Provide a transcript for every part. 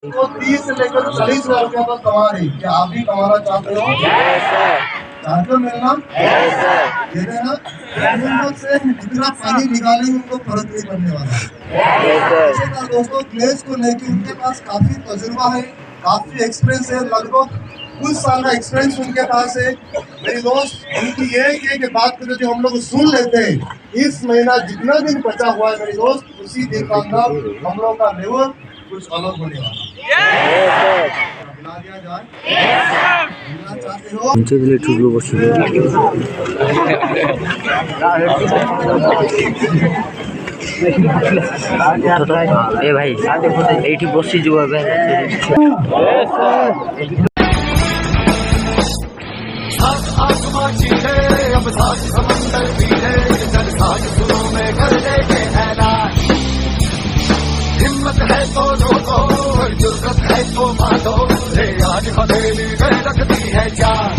तो 30 से लेकर 40,000 रुपया तक कमा रही। क्या आप भी कमाना चाहते हो? चाहते हो मिलना? दे देना। से जितना पानी निकालेंगे उनको फर्क नहीं पड़ने वाला। दोस्तों क्लेश को लेकर उनके पास काफी तजुर्बा है, काफी एक्सपीरियंस है, लगभग कुछ साल का एक्सपीरियंस उनके पास है। मेरी दोस्त उनकी ये बात को यदि हम लोग सुन लेते हैं, इस महीना जितना दिन बचा हुआ है मेरी दोस्त, उसी दिन का अंदर हम लोग का लेवल कुछ अलग होने वाला। मिला दिया जाए? मिलना चाहते हो? ए भाई एठी बसी जुआ अब साथ समंदर भी है, जल साथ सुरों में कर देते हैं नाच। हिम्मत है तो रोको, जुर्रत है तो मानो, रे आज हथेली में रखती है जान।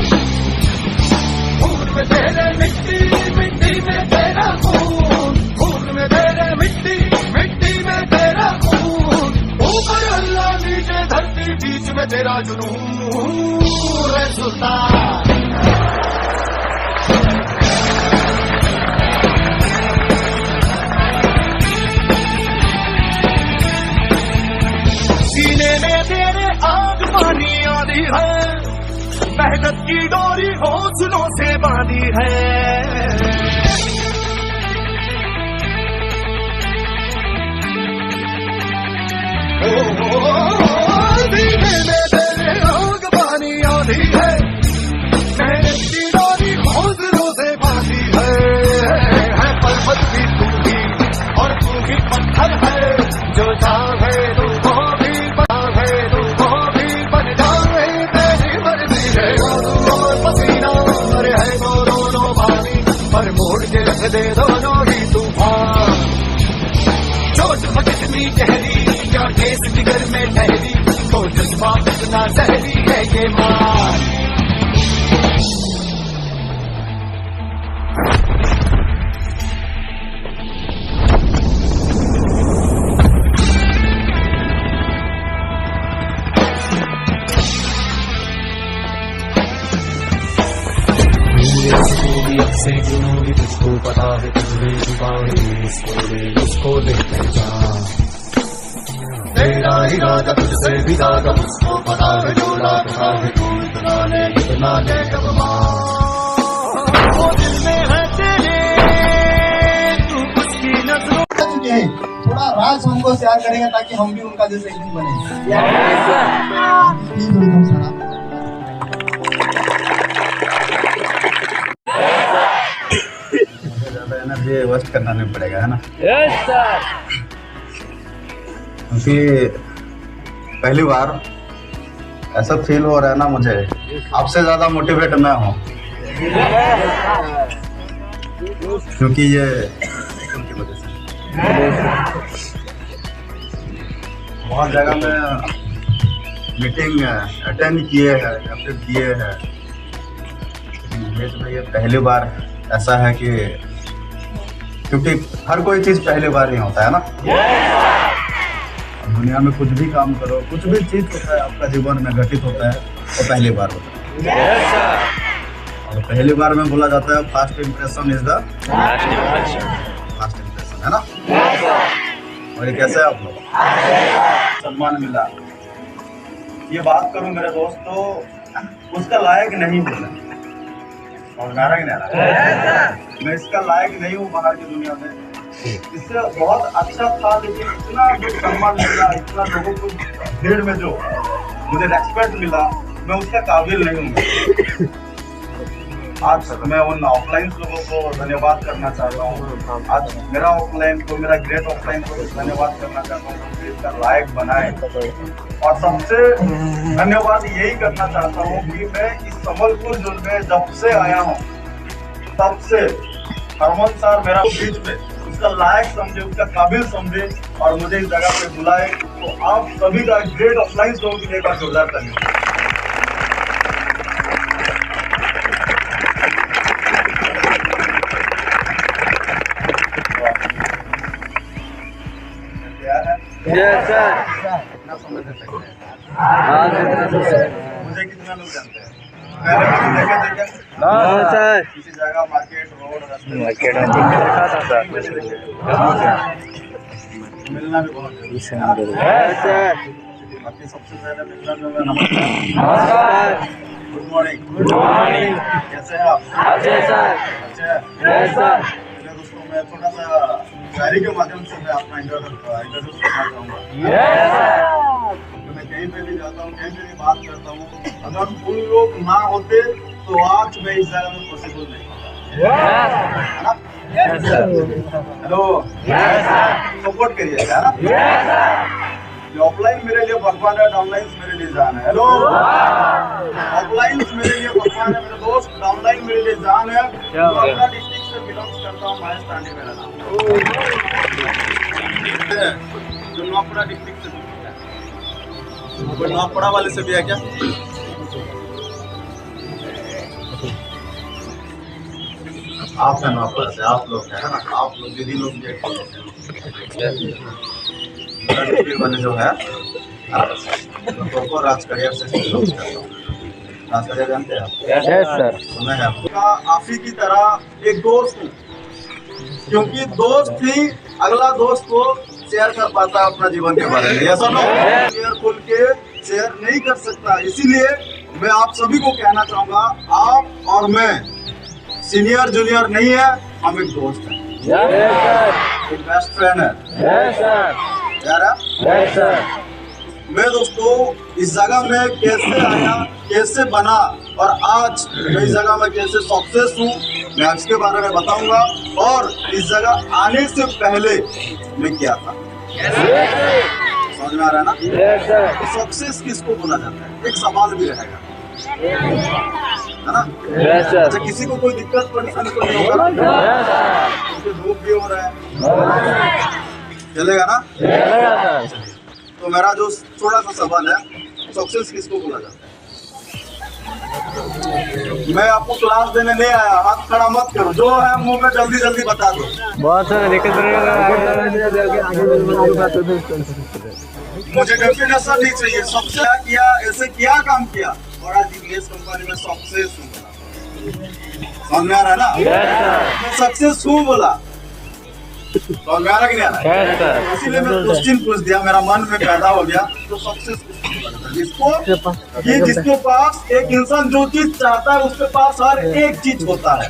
खून में तेरे मिट्टी, मिट्टी में तेरा खून, खून में तेरे मिट्टी, मिट्टी में तेरा खून। ऊपर अल्लाह नीचे धरती, बीच में तेरा जुनून, रे सुल्तान। सीने में तेरे आग पानी आदि है, मेहनत की डोरी हौसलों से बांधी है। सीने में तेरे आग पानी आदि है, मेहनत की डोरी हौसलों से बांधी है। पर्वत भी तू ही और तू ही पत्थर है, जो चाहे तू मोड़ के रख दे दोनों ही तूफान। चोट कितनी गहरी, क्या केस जिगर में ठहरी, तो जज्बा कितना जहरी है ये मार। से जुनूनी तुझको पता है, तुझमें छुपा है इसको देखते जा। तेरा इरादा तुझसे भी ज्यादा उसको पता है, जो रखा है तू इतना ले कब वो दिल में है तेरे, तू उसकी नजरों। थोड़ा राज हमको शेयर करेंगे ताकि हम भी उनका जैसे एक दिन बने। एनर्जी वेस्ट करना नहीं पड़ेगा, है ना? Yes sir. क्योंकि पहली बार ऐसा फील हो रहा है ना मुझे, आपसे ज्यादा मोटिवेट मैं हूँ। क्योंकि ये उनकी वजह से बहुत जगह में मीटिंग अटेंड किए हैं या फिर किए हैं, ये पहली बार ऐसा है कि क्योंकि हर कोई चीज पहली बार नहीं होता है ना। दुनिया में कुछ भी काम करो, कुछ भी चीज होता है आपका जीवन में घटित होता है, वो पहली बार होता है। और पहली बार में बोला जाता है first impression is the first impression, है ना? और ये कैसे आप लोग सम्मान मिला, ये बात करूं मेरे दोस्त तो उसका लायक नहीं बोला, और मैं इसका लायक नहीं हूँ बाहर की दुनिया में। इससे बहुत अच्छा था, लेकिन इतना जो सम्मान मिला, इतना लोगों को भीड़ में जो मुझे रेस्पेक्ट मिला, मैं उसका काबिल नहीं हूँ। आज मैं उन ऑफलाइन लोगों को धन्यवाद करना चाहता हूँ। आज मेरा ऑफलाइन को, मेरा ग्रेट ऑफलाइन को धन्यवाद करना चाहता हूँ कि इसका लायक बनाए। और सबसे धन्यवाद यही करना चाहता हूँ कि मैं इस संबलपुर जोन में जब से आया हूँ, तब से हरमन सर मेरा बीच में उसका लायक समझे, उसका काबिल समझे और मुझे इस जगह पे बुलाए। तो आप सभी का ग्रेट ऑफलाइन लोगों के लिए एक बार जोरदार धन्यवाद। Yes, sir. मुझे कितना लोग जानते हैं? पहले मुझे देखे हाँ सर, किसी जगह मार्केट रोड रास्ते मार्केट में देखा था सर। मिलना भी बहुत जरूरी है। सर, बाकी सबसे पहले मिलना जो है नमस्कार, गुड मॉर्निंग। Good morning. कैसे हैं आप? अच्छे सर। अच्छे हैं? सर, मेरे दोस्तों, मैं थोड़ा सा शायरी के माध्यम से मैं अपना इंट्रोड्यूस करना चाहूँगा। मैं कहीं पे भी जाता हूँ, कहीं पे भी बात करता हूँ, अगर उन लोग ना होते तो आज मैं इस जगह में पॉसिबल नहीं होता, है ना? हेलो, सपोर्ट करिएगा, है ना? ऑफलाइन मेरे लिए भगवान है, डाउनलाइन मेरे लिए जान है। हेलो, ऑफलाइन मेरे लिए भगवान है मेरे दोस्त, डाउनलाइन मेरे लिए जान है। अपना डिस्ट्रिक्ट से बिलोंग्स करता हूँ, महेश तांडी मेरा नाम है। जो नौपड़ा डिस्ट्रिक्ट से कोई नौपड़ा वाले से भी है क्या? आप है नौपड़ा से, आप लोग है ना? आप लोग दीदी लोग भी वाले जो है तो राज करियर से राज करियर जानते हैं आप? Yes sir. सुना है आपका? आप ही की तरह एक दोस्त हूँ, क्योंकि दोस्त ही अगला दोस्त को शेयर कर पाता है अपना जीवन के बारे में। ऐसा ना शेयर खुल के शेयर नहीं कर सकता। इसीलिए मैं आप सभी को कहना चाहूँगा, आप और मैं सीनियर जूनियर नहीं है, हम एक दोस्त हैं, एक बेस्ट फ्रेंड है। Yes sir. यार यस सर। मैं दोस्तों इस जगह में कैसे आया, कैसे बना और आज मैं इस जगह में कैसे सक्सेस हूँ, मैं इसके बारे में बताऊंगा। और इस जगह आने से पहले मैं क्या था, समझ में आ रहा है ना? Yes sir. सक्सेस किसको बोला जाता है, एक सवाल भी रहेगा, है ना? Yes sir. अच्छा, किसी को कोई दिक्कत परेशानी तो नहीं होगा ना? Yes sir. उसके धूप भी हो रहा है, चलेगा ना? चलेगा सर। तो मेरा जो थोड़ा सा सवाल है, सक्सेस किसको बोला जाता है? मैं आपको क्लास देने नहीं आया, हाथ खड़ा मत करो, जो है मुंह में जल्दी जल्दी बता दो। बहुत सारे दिक्कत मुझे डेफिनेशन नहीं चाहिए, सबसे क्या किया, ऐसे क्या काम किया और आज इंग्लिश कंपनी में सक्सेस हूँ, समझ में आ रहा है ना? मैं सक्सेस हूँ बोला, समझ में आ रहा कि नहीं आ रहा? Yes sir. इसीलिए मैं क्वेश्चन पूछ दिया, मेरा मन में पैदा हो गया। तो सक्सेस जिसको ये जिसके पास एक इंसान जो चीज चाहता है उसके पास हर एक चीज होता है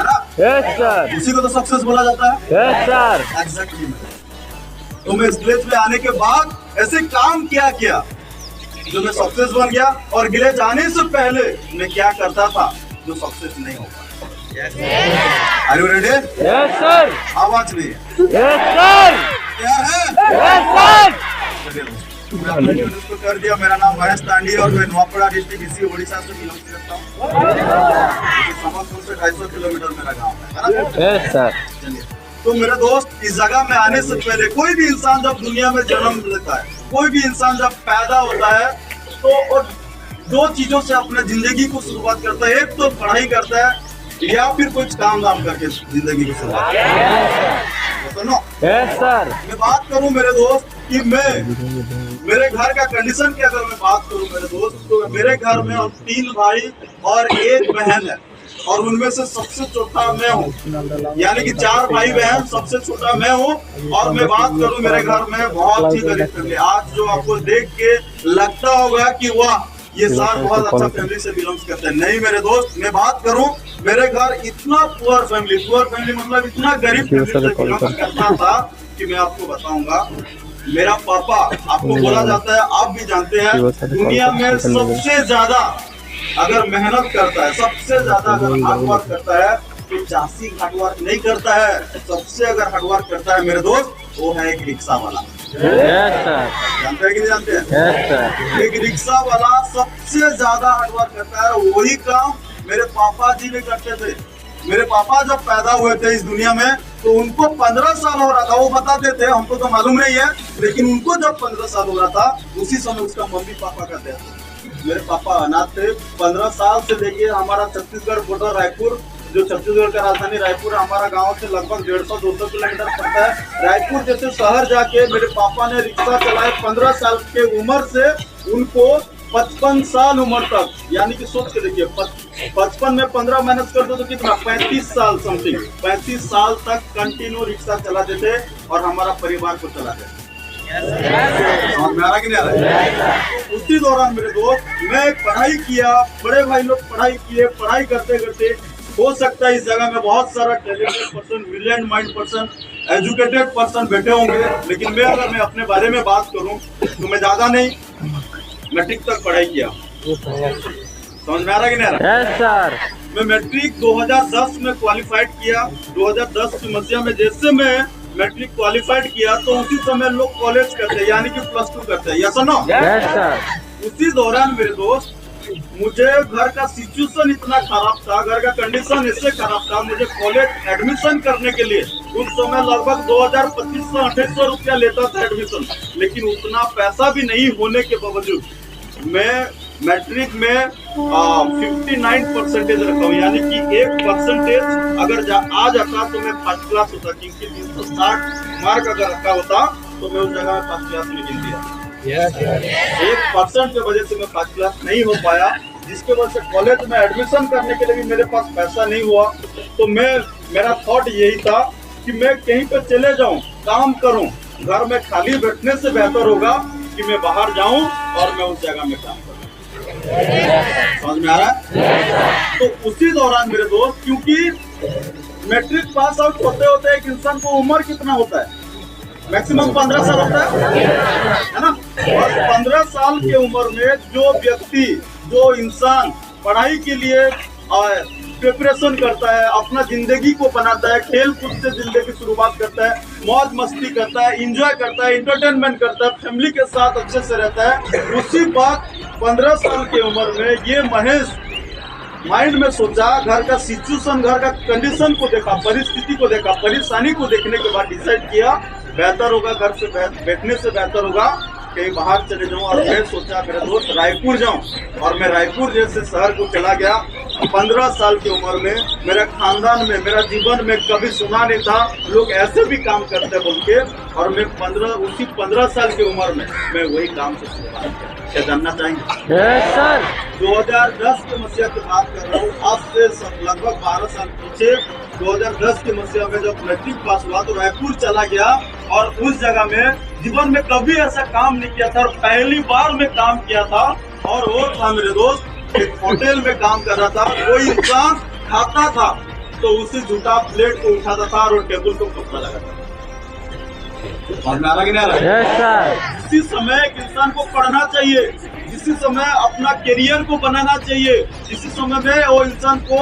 ना? Yes sir. उसी को तो सक्सेस बोला जाता है। Yes sir. एग्जैक्टली। तो मैं इस प्लेस पे आने के बाद ऐसे काम क्या किया जो मैं सक्सेस बन गया, और गिले जाने से पहले मैं क्या करता था जो सक्सेस नहीं हो पाया। Are you ready? Yes sir. आवाज नहीं है, यस सर। क्या है? Yes sir. मैंने उसको कर दिया। मेरा नाम महेश तांडी और मैं नौपड़ा डिस्ट्रिक्ट इसी उड़ीसा से बिलोंग करता हूँ। समस्तीपुर से 250 किलोमीटर मेरा गाँव है ना? Yes sir. चलिए, तो मेरे दोस्त, इस जगह में आने से पहले कोई भी इंसान जब दुनिया में जन्म लेता है, कोई भी इंसान जब पैदा होता है, तो और दो चीजों से अपने जिंदगी को शुरुआत करता है। एक तो पढ़ाई करता है या फिर कुछ काम धाम करके जिंदगी की शुरुआत करता है। सुनो, यस सर। मैं बात करूं मेरे दोस्त कि मेरे घर का कंडीशन की अगर मैं बात करूं मेरे दोस्त, तो मेरे घर में हम 3 भाई और 1 बहन है, और उनमें से सबसे छोटा मैं हूँ, यानी कि 4 भाई बहन, सबसे छोटा मैं हूँ। और मैं बात करूं मेरे घर में बहुत ही गरीब फैमिली। आज जो आपको देख के लगता होगा कि वाह, ये सारे बहुत अच्छा फैमिली से बिलोंग करते हैं, नहीं मेरे दोस्त। मैं बात करूं मेरे घर इतना पुअर फैमिली मतलब इतना गरीब फैमिली से बिलोंग करता था कि मैं आपको बताऊंगा। मेरा पापा, आपको बोला जाता है, आप भी जानते हैं, दुनिया में सबसे ज्यादा अगर मेहनत करता है, सबसे ज्यादा अगर हार्डवर्क करता है, तो चासी हार्डवर्क नहीं करता है। सबसे अगर हार्डवर्क करता है मेरे दोस्त, वो है एक रिक्शा वाला। Yes sir. जानते हैं कि नहीं जानते हैं? Yes sir. एक रिक्शा वाला सबसे ज्यादा हार्डवर्क करता है। वही काम मेरे पापा जी भी करते थे। मेरे पापा जब पैदा हुए थे इस दुनिया में, तो उनको 15 साल हो रहा था। वो बताते थे, हमको तो मालूम नहीं है, लेकिन उनको जब 15 साल हो रहा था, उसी समय उसका मम्मी पापा का डेथ। मेरे पापा अनाथ थे। 15 साल से देखिए, हमारा छत्तीसगढ़ बॉर्डर रायपुर जो छत्तीसगढ़ का राजधानी रायपुर है, हमारा गांव से लगभग 150-200 किलोमीटर पड़ता है। रायपुर जैसे शहर जाके मेरे पापा ने रिक्शा चलाए 15 साल के उम्र से उनको 55 साल उम्र तक, यानी कि सोच के देखिए 55 में 15 माइनस कर दो तो कितना 35 साल समथिंग, 35 साल तक कंटिन्यू रिक्शा चलाते थे और हमारा परिवार को चलाते थे। समझ में आ रहा कि नहीं आ रहा? उसी दौरान मेरे दोस्त मैं पढ़ाई किया, बड़े भाई लोग पढ़ाई किए, पढ़ाई करते करते हो सकता है इस जगह में बहुत सारा talented person, brilliant mind person, educated person बैठे होंगे, लेकिन मैं अगर मैं अपने बारे में बात करूं तो मैं ज्यादा नहीं, मैट्रिक तक पढ़ाई किया। समझ में आ रहा कि नहीं आ रहा? Yes sir. मैं मैट्रिक 2010 में क्वालिफाइड किया। 2010 की मसीहा में जैसे मैं मैट्रिक क्वालिफाइड किया तो उसी समय लोग कॉलेज करते हैं, यानी कि +2 करते हैं। यस और नो? Yes sir. उसी दौरान मेरे दोस्त मुझे घर का सिचुएशन इतना खराब था, घर का कंडीशन इससे खराब था, मुझे कॉलेज एडमिशन करने के लिए उस समय लगभग 2200-2500 रुपया लेता था एडमिशन, लेकिन उतना पैसा भी नहीं होने के बावजूद मैं मैट्रिक में 59% रखा हूँ, यानी कि 1% अगर आ जाता तो मैं फर्स्ट क्लास होता, क्योंकि 360 मार्क अगर रखा होता तो मैं उस जगह में फर्स्ट क्लास में गिन दिया। 1% की वजह से मैं फर्स्ट क्लास नहीं हो पाया, जिसके वजह से कॉलेज में एडमिशन करने के लिए भी मेरे पास पैसा नहीं हुआ। तो मेरा थॉट यही था कि मैं कहीं पर चले जाऊं, काम करूं, घर में खाली बैठने से बेहतर होगा कि मैं बाहर जाऊं और मैं उस जगह में काम करूं। समझ में आ रहा है? तो उसी दौरान मेरे दोस्त, क्योंकि मैट्रिक पास आउट होते होते एक इंसान को उम्र कितना होता है, मैक्सिमम 15 साल होता है ना? और 15 साल की उम्र में जो व्यक्ति, जो इंसान पढ़ाई के लिए प्रिपरेशन करता है, अपना जिंदगी को बनाता है, खेल कूद से जिंदगी शुरुआत करता है, मौज मस्ती करता है, एंजॉय करता है, इंटरटेनमेंट करता है, फैमिली के साथ अच्छे से रहता है, उसी बात 15 साल की उम्र में ये महेश माइंड में सोचा, घर का सिचुएशन, घर का कंडीशन को देखा, परिस्थिति को देखा, परेशानी को देखने के बाद डिसाइड किया बेहतर होगा घर से बैठने से बेहतर होगा कहीं बाहर चले जाऊं। और मैं सोचा मेरे दोस्त रायपुर जाऊं, और मैं रायपुर जैसे शहर को चला गया। 15 साल की उम्र में मेरा खानदान में, मेरा जीवन में कभी सुना नहीं था लोग ऐसे भी काम करते बोल के, और मैं 15 साल की उम्र में मैं वही काम से शुरुआत किया। क्या जानना चाहेंगे? Yes sir. 2010 की मसीहा की बात कर रहा हूँ, आज से लगभग 12 साल पीछे। 2010 की मसीहा में जब मैट्रिक पास हुआ तो रायपुर चला गया, और उस जगह में जीवन में कभी ऐसा काम नहीं किया था, और पहली बार मैं काम किया था, और वो था मेरे दोस्त एक होटल में काम कर रहा था। कोई इंसान खाता था तो उसे झूठा प्लेट को उठाता था और टेबल को कपड़ा लगाता था। समझ में आ रहा कि नहीं आ रहा? Yes sir. इसी समय एक इंसान को पढ़ना चाहिए, इसी समय अपना करियर को बनाना चाहिए, इसी समय में वो इंसान को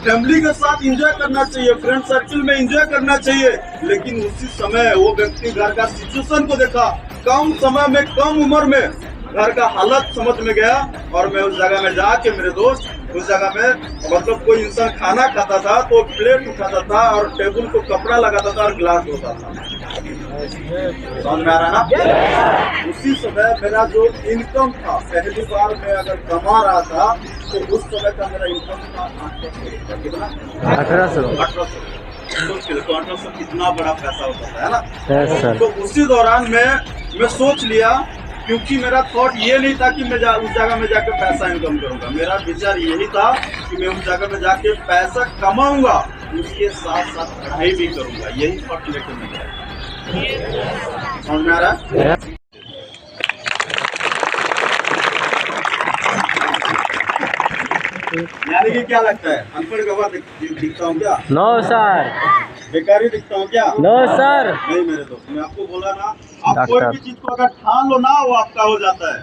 फैमिली के साथ एंजॉय करना चाहिए, फ्रेंड सर्किल में एंजॉय करना चाहिए। लेकिन उसी समय वो व्यक्ति घर का सिचुएशन को देखा, कम समय में, कम उम्र में घर का हालत समझ में गया, और मैं उस जगह में जाके मेरे दोस्त, उस जगह में मतलब कोई इंसान खाना खाता था तो प्लेट उठाता था और टेबल को कपड़ा लगाता था और गिलास धोता था। समझ में आ रहा ना? उसी समय मेरा जो इनकम था, पहली बार मैं अगर कमा रहा था तो उस समय का मेरा इनकम था 800। कितना? 1800। तो 1800 कितना बड़ा पैसा होता है ना? Yes sir. तो उसी दौरान मैं सोच लिया, क्योंकि मेरा थॉट ये नहीं था कि मैं उस जगह में जाकर पैसा इनकम करूंगा, मेरा विचार यही था कि मैं उस जगह में जाके पैसा कमाऊंगा, उसके साथ साथ पढ़ाई भी करूंगा। यही थॉट लेकर मैं गया। समझ में आ रहा है? यानी कि क्या लगता है, अनपढ़ गवाह दिखता हूँ क्या? No sir. बेकारी दिखता हूँ क्या? No sir. नहीं मेरे दोस्त, मैं आपको बोला ना, आप कोई भी चीज को अगर ठान लो ना वो आपका हो जाता है।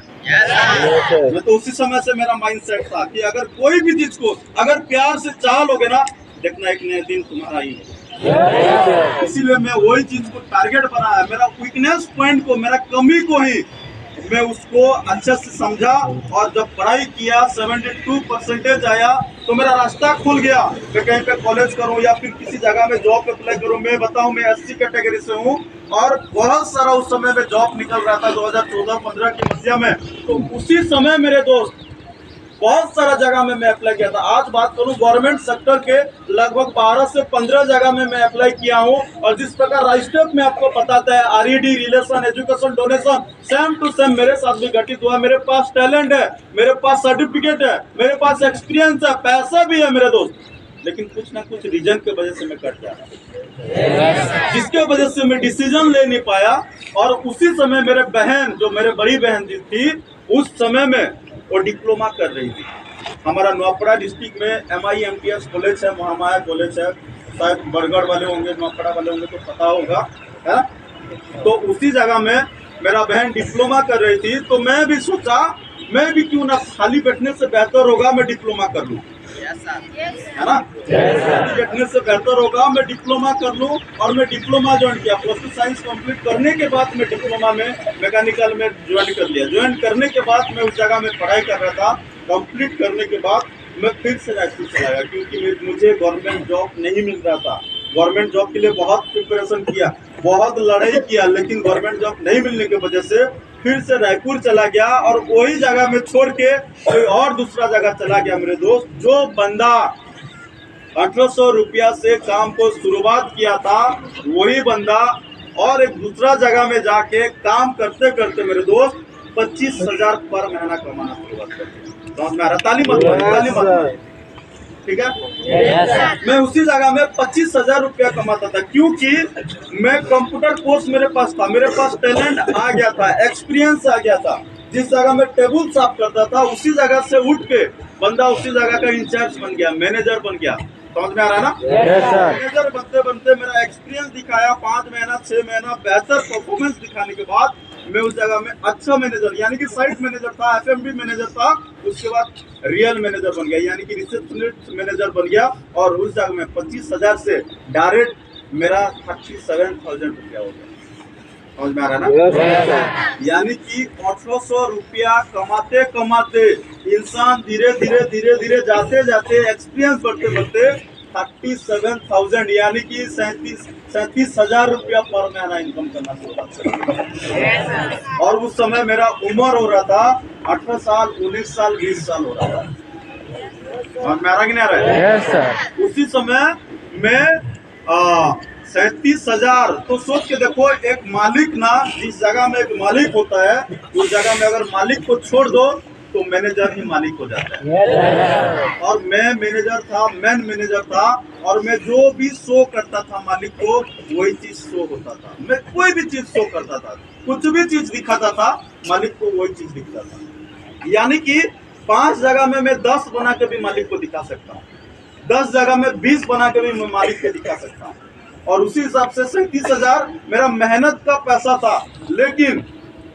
मैं तो उसी समय से मेरा माइंडसेट था कि अगर कोई भी चीज को अगर प्यार से चाह लोगे ना, देखना एक नया दिन तुम्हारा ही है। इसीलिए मैं वही चीज को टारगेट बनाया, मेरा वीकनेस पॉइंट को, मेरा कमी को ही मैं उसको अच्छे से समझा, और जब पढ़ाई किया 72% आया तो मेरा रास्ता खुल गया। मैं कहीं पे कॉलेज करूं या फिर किसी जगह में जॉब अप्लाई करूं। मैं बताऊं, मैं SC कैटेगरी से हूं, और बहुत सारा उस समय में जॉब निकल रहा था 2014-15 की मसीहा में। तो उसी समय मेरे दोस्त बहुत सारा जगह में मैं अप्लाई किया था। आज बात करूं गवर्नमेंट सेक्टर के लगभग 12 से 15 जगह में मैं अप्लाई किया हूं। और जिस प्रकार राजस्टेप में आपको बताता है आरईडी, relation, education, donation, same to same मेरे साथ भी घटित हुआ। मेरे पास टैलेंट है, मेरे पास सर्टिफिकेट है, मेरे पास एक्सपीरियंस है, पैसा भी है मेरे दोस्त, लेकिन कुछ ना कुछ रीजन की वजह से मैं कट जा रहा, जिसके वजह से मैं डिसीजन ले नहीं पाया। और उसी समय मेरे बहन, जो मेरे बड़ी बहन जी थी, उस समय में वो डिप्लोमा कर रही थी। हमारा नौपड़ा डिस्ट्रिक्ट में MIMTS कॉलेज है, महामाया कॉलेज है, शायद बरगढ़ वाले होंगे, नौपड़ा वाले होंगे तो पता होगा, है। तो उसी जगह में मेरा बहन डिप्लोमा कर रही थी, तो मैं भी सोचा मैं भी क्यों ना, खाली बैठने से बेहतर होगा मैं डिप्लोमा कर लूँ, है ना। बैठने से बेहतर होगा मैं डिप्लोमा कर लूं। और मैं डिप्लोमा ज्वाइन किया। +2 साइंस कंप्लीट करने के बाद मैं डिप्लोमा में मैकेनिकल में ज्वाइन कर लिया। ज्वाइन करने के बाद मैं उस जगह में पढ़ाई कर रहा था। कंप्लीट करने के बाद मैं फिर से रायपुर चला गया, क्योंकि मुझे गवर्नमेंट जॉब नहीं मिल रहा था। गवर्नमेंट जॉब के लिए बहुत प्रिपरेशन किया, बहुत लड़ाई किया, लेकिन गवर्नमेंट जॉब नहीं मिलने की वजह से फिर से रायपुर चला गया और वही जगह में छोड़ के कोई और दूसरा जगह चला गया। मेरे दोस्त, जो बंदा 1800 रुपया से काम को शुरुआत किया था, वही बंदा और एक दूसरा जगह में जाके काम करते करते मेरे दोस्त 25,000 पर महीना कमाना शुरुआत कर दिया। समझ में आ रहा? ताली मत, ठीक है। मैं उसी जगह में 25,000 रुपया कमाता था, क्योंकि मैं कंप्यूटर कोर्स मेरे पास था, मेरे पास टैलेंट आ गया था, एक्सपीरियंस आ गया था। जिस जगह में टेबल साफ करता था, उसी जगह से उठ के बंदा उसी जगह का इंचार्ज बन गया, मैनेजर बन गया। समझ में आ रहा है ना? मैनेजर बनते बनते मेरा एक्सपीरियंस दिखाया 5 महीना 6 महीना, बेहतर परफॉर्मेंस दिखाने के बाद मैं उस जगह में अच्छा मैनेजर, यानी कि साइट मैनेजर था, FMB मैनेजर था, उसके बाद रियल मैनेजर बन गया, यानी कि रिसेप्शनिस्ट मैनेजर बन गया। और उस जगह में 25,000 से डायरेक्ट मेरा 37,000 रुपया हो गया। समझ में आ रहा है ना? यानी कि 1800 रुपया कमाते कमाते इंसान धीरे धीरे जाते जाते एक्सपीरियंस बढ़ते बढ़ते 37,000 यानी कि 37,000 रुपया पर महीना इनकम करना शुरू किया। और उस समय मेरा उम्र हो रहा था 18 साल, 19 साल, 20 साल हो रहा था। समझ में आ रहा कि नहीं आ रहा है? Yes sir. उसी समय मैं 37,000, तो सोच के देखो, एक मालिक ना, जिस जगह में एक मालिक होता है, उस जगह में अगर मालिक को छोड़ दो तो मैनेजर ही मालिक हो जाता है। और मैं मैनेजर था, मैन मैनेजर था, और मैं जो भी शो करता था मालिक को, वही चीज शो होता था। मैं कोई भी चीज शो करता था, कुछ भी चीज दिखाता था, मालिक को वही चीज दिखता था। यानी कि 5 जगह में मैं 10 बना के भी मालिक को दिखा सकता हूँ, 10 जगह में 20 बना के भी मैं मालिक को दिखा सकता हूँ। और उसी हिसाब से 37,000 मेरा मेहनत का पैसा था। लेकिन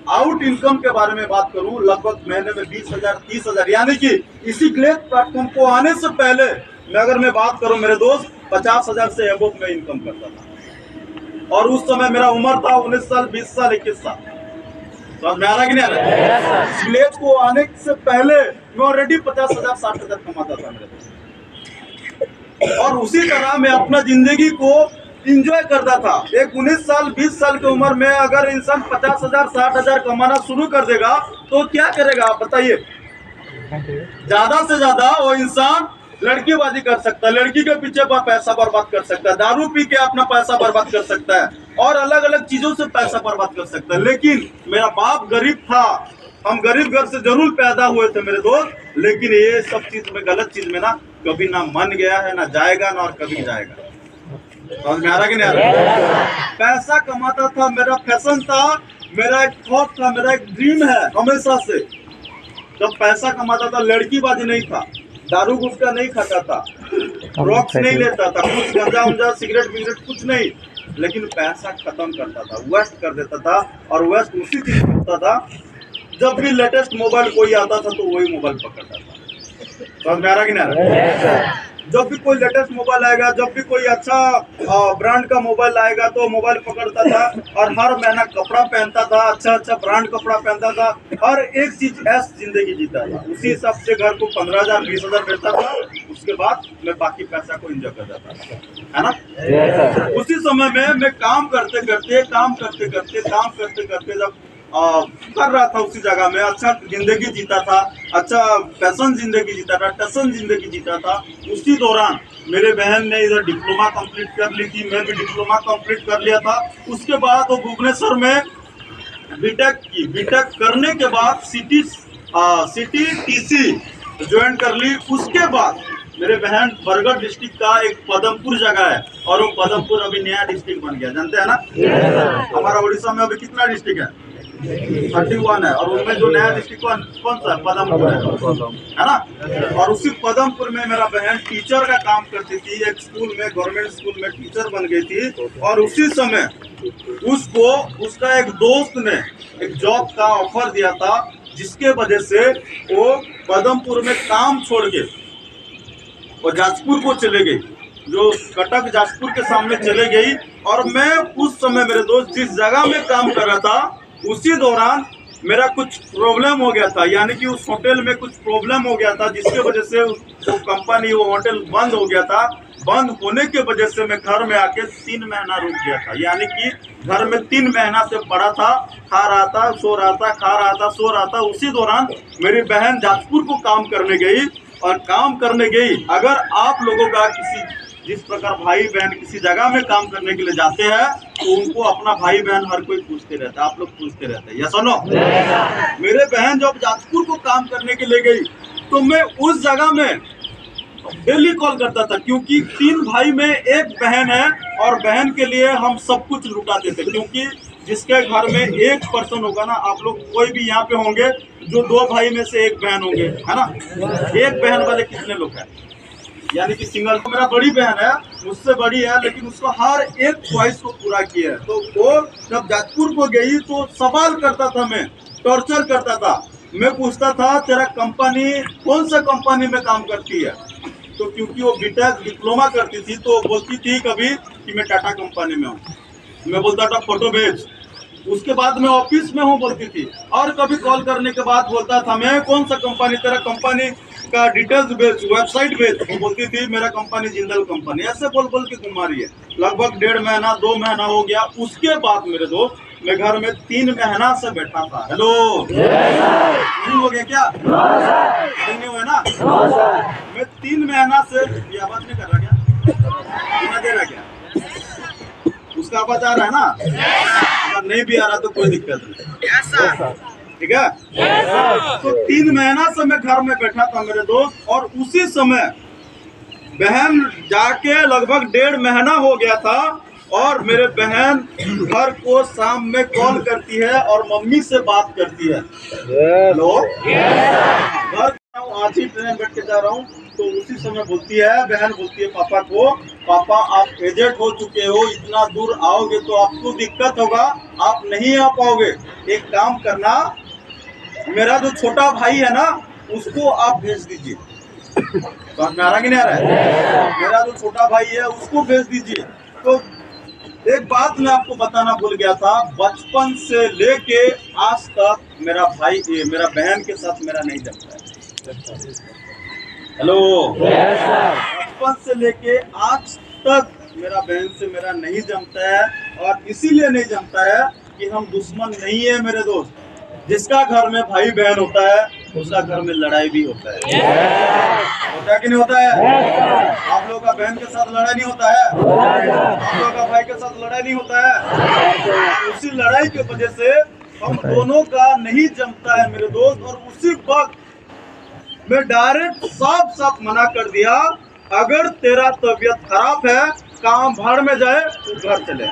आउट इनकम के बारे में बात करूं, लगभग महीने में 20,000 30,000, यानी कि इसी ग्लेड प्लेटफॉर्म को आने से पहले मैं बात करूं मेरे दोस्त, 50,000 से एबव में इनकम करता था। और उस समय मेरा उम्र था 19 साल, 20 साल, 21 साल। समझ में आ रहा कि नहीं आ रहा? ग्लेड को आने से पहले मैं ऑलरेडी 50,000 60,000 कमाता था मेरे दोस्त। और उसी तरह मैं अपना जिंदगी को इंजॉय करता था। एक 19 साल 20 साल की उम्र में अगर इंसान 50,000 60,000 कमाना शुरू कर देगा तो क्या करेगा आप बताइए? ज्यादा से ज्यादा वो इंसान लड़कीबाजी कर सकता है, लड़की के पीछे पैसा बर्बाद कर सकता है, दारू पी के अपना पैसा बर्बाद कर सकता है, और अलग अलग चीजों से पैसा बर्बाद कर सकता है। लेकिन मेरा बाप गरीब था, हम गरीब घर से जरूर पैदा हुए थे मेरे दोस्त, लेकिन ये सब चीज में, गलत चीज में ना कभी ना मन गया है, ना जाएगा, ना और कभी जाएगा। समझ में आ रहा कि नहीं आ रहा? पैसा कमाता था, मेरा पैशन था, मेरा एक थॉट था, मेरा एक ड्रीम है हमेशा से। जब पैसा कमाता था, लड़कीबाजी नहीं था, दारू गुटखा नहीं खाता था, ड्रग्स नहीं लेता था, कुछ गांजा उंजा सिगरेट विगरेट कुछ नहीं, लेकिन पैसा खत्म करता था, वेस्ट कर देता था। और वेस्ट उसी चीज करता था, जब भी लेटेस्ट मोबाइल कोई आता था तो वही मोबाइल पकड़ता था। समझ में आ रहा कि नहीं आ रहा? जब भी कोई लेटेस्ट मोबाइल आएगा, जब भी कोई अच्छा ब्रांड का मोबाइल आएगा तो मोबाइल पकड़ता था, और हर महीना कपड़ा पहनता था, अच्छा अच्छा ब्रांड कपड़ा पहनता था, हर एक चीज ऐसी जिंदगी जीता था। उसी हिसाब से घर को 15,000 20,000 मिलता था, उसके बाद मैं बाकी पैसा को एंजॉय कर जाता था, है ना? उसी समय में मैं काम करते करते जब कर रहा था उसी जगह में, अच्छा जिंदगी जीता था, अच्छा पैशन जिंदगी जीता था, टसन जिंदगी जीता था। उसी दौरान मेरे बहन ने इधर डिप्लोमा कंप्लीट कर ली थी, मैं भी डिप्लोमा कंप्लीट कर लिया था। उसके बाद वो भुवनेश्वर में बीटेक की, बीटेक करने के बाद सिटी टीसी ज्वाइन कर ली। उसके बाद मेरे बहन बरगढ़ डिस्ट्रिक्ट का एक पदमपुर जगह है, और वो पदमपुर अभी नया डिस्ट्रिक्ट बन गया, जानते हैं ना। हमारा उड़ीसा में अभी कितना डिस्ट्रिक्ट है? 31 है, और उनमें जो नया डिस्ट्रिक्ट कौन सा? पदमपुर है ना। और उसी पदमपुर में मेरा बहन टीचर का काम करती थी, एक स्कूल में, गवर्नमेंट स्कूल में टीचर बन गई थी। और उसी समय उसको उसका एक दोस्त ने एक जॉब का ऑफर दिया था, जिसके वजह से वो पदमपुर में काम छोड़ के वो जाजपुर को चले गई, जो कटक जाजपुर के सामने चले गई। और मैं उस समय मेरे दोस्त जिस जगह में काम कर रहा था, उसी दौरान मेरा कुछ प्रॉब्लम हो गया था, यानी कि उस होटल में कुछ प्रॉब्लम हो गया था, जिसके वजह से वो कंपनी, वो होटल बंद हो गया था। बंद होने के वजह से मैं घर में आके 3 महीना रुक गया था, यानी कि घर में 3 महीना से पड़ा था, खा रहा था, सो रहा था, खा रहा था, सो रहा था। उसी दौरान मेरी बहन जाजपुर को काम करने गई, और काम करने गई। अगर आप लोगों का जिस प्रकार भाई बहन किसी जगह में काम करने के लिए जाते हैं, तो उनको अपना भाई बहन हर कोई पूछते रहता है, आप लोग पूछते रहते हैं, या सुनो। मेरे बहन जब जाजपुर को काम करने के लिए गई, तो मैं उस जगह में डेली कॉल करता था, क्योंकि 3 भाई में एक बहन है, और बहन के लिए हम सब कुछ लुटाते थे। क्योंकि जिसके घर में एक पर्सन होगा ना, आप लोग कोई भी यहाँ पे होंगे जो 2 भाई में से एक बहन होंगे, है ना। एक बहन वाले कितने लोग हैं? यानी कि सिंगल। मेरा बड़ी बहन है, मुझसे बड़ी है, लेकिन उसको हर एक ख्वाहिश को पूरा किया है। तो वो जब जाजपुर को गई तो सवाल करता था, मैं टॉर्चर करता था। मैं पूछता था, तेरा कंपनी कौन सा कंपनी में काम करती है? तो क्योंकि वो बीटेक डिप्लोमा करती थी, तो बोलती थी कभी कि मैं टाटा कंपनी में हूँ। मैं बोलता था फोटो भेज। उसके बाद मैं ऑफिस में हूँ बोलती थी, और कभी कॉल करने के बाद बोलता था, मैं कौन सा कंपनी, तेरा कंपनी का डिटेल्स भेज, वेबसाइट भेज। वो बोलती थी मेरा कंपनी जिंदल कंपनी। ऐसे बोल बोल के घुमा रही है। लगभग 1.5 महीना 2 महीना हो गया। उसके बाद मेरे दोस्त, मैं घर में 3 महीना से बैठा था। हेलो, नहीं हो गया क्या? नहीं हुआ ना? मैं 3 महीना से, ये आवाज नहीं कर रहा क्या? दे रहा क्या? उसका आवाज आ रहा है ना? अगर नहीं भी आ रहा तो कोई दिक्कत नहीं, ठीक है। तो 3 महीना से मैं घर में बैठा था मेरे दोस्त, और उसी समय बहन जाके लगभग 1.5 महीना हो गया था, और मेरे बहन घर को शाम में कॉल करती है और मम्मी से बात करती है। हेलो, घर आज ही ट्रेन बैठ के जा रहा हूँ, तो उसी समय बोलती है, बहन बोलती है पापा को, पापा आप एजेड हो चुके हो, इतना दूर आओगे तो आपको दिक्कत होगा, आप नहीं आ पाओगे। एक काम करना, मेरा जो छोटा भाई है ना, उसको आप भेज दीजिए। समझ में आ रहा कि नहीं आ रहा है? मेरा जो छोटा भाई है उसको भेज दीजिए। तो एक बात मैं आपको बताना भूल गया था, बचपन से लेके आज तक मेरा बहन के साथ मेरा नहीं जमता है। हेलो, बचपन से लेके आज तक मेरा बहन से मेरा नहीं जमता है, और इसीलिए नहीं जमता है कि हम दुश्मन नहीं है मेरे दोस्त। जिसका घर में भाई बहन होता है, उसका घर में लड़ाई भी होता है। होता है कि नहीं होता है? आप लोगों का बहन के साथ लड़ाई नहीं होता है? आप लोगों का भाई के साथ लड़ाई नहीं होता है? उसी लड़ाई की वजह से हम दोनों का नहीं जमता है मेरे दोस्त। और उसी वक्त मैं डायरेक्ट साफ साफ मना कर दिया, अगर तेरा तबीयत खराब है, काम भाड़ में जाए तू घर चले।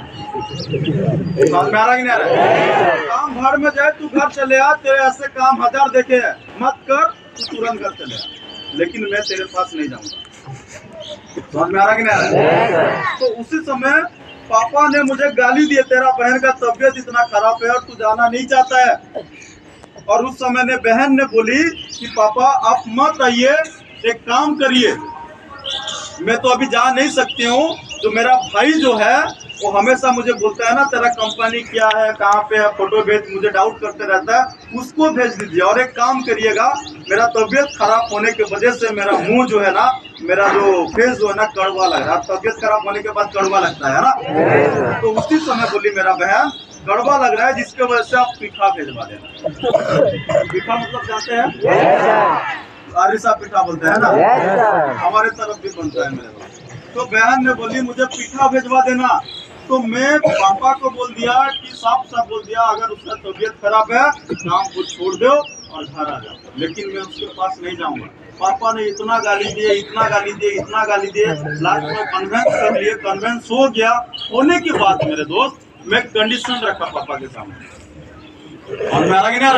समझ में आ रहा कि नहीं आ रहा है? काम भाड़ में जाए तू घर चले आ, तेरे ऐसे काम 1000 देखे हैं, मत कर, तू तुरंत घर चले आ, लेकिन मैं तेरे पास नहीं जाऊंगा। समझ में आ रहा कि नहीं आ रहा है? तो उसी समय पापा ने मुझे गाली दी, तेरा बहन का तबीयत इतना खराब है और तू जाना नहीं चाहता है। और उस समय ने बहन ने बोली कि पापा आप मत आइए, एक काम करिए, मैं तो अभी जा नहीं सकती हूँ। तो मेरा भाई जो है वो हमेशा मुझे बोलता है ना, तेरा कंपनी क्या है, कहाँ पे है, फोटो भेज, मुझे डाउट करते रहता है, उसको भेज दीजिए। और एक काम करिएगा, मेरा तबीयत खराब होने की वजह से मेरा मुंह जो है ना, मेरा जो फेस जो है ना कड़वा लग रहा है। तबीयत खराब होने के बाद कड़वा लगता है ना। तो उसी समय बोली मेरा बहन गड़बड़ लग रहा है, जिसके वजह से आप पीठा भेजवा देना। पीठा मतलब जानते हैं, आरिसा पीठा बोलते हैं ना, हमारे तरफ भी बनता है मेरे पास। तो बहन ने बोली मुझे पीठा भेजवा देना, तो मैं पापा को बोल दिया कि साफ साफ बोल दिया अगर उसका तबीयत खराब है काम को छोड़ दो और घर आ जाओ, लेकिन मैं उसके पास नहीं जाऊंगा। पापा ने इतना गाली दिए, इतना गाली दिए, इतना गाली दिए, लास्ट में कन्वेंस कर लिए। कन्वेंस हो गया, होने के बाद मेरे दोस्त मैं कंडीशन रखा पापा के सामने, और मैं लगे रहा,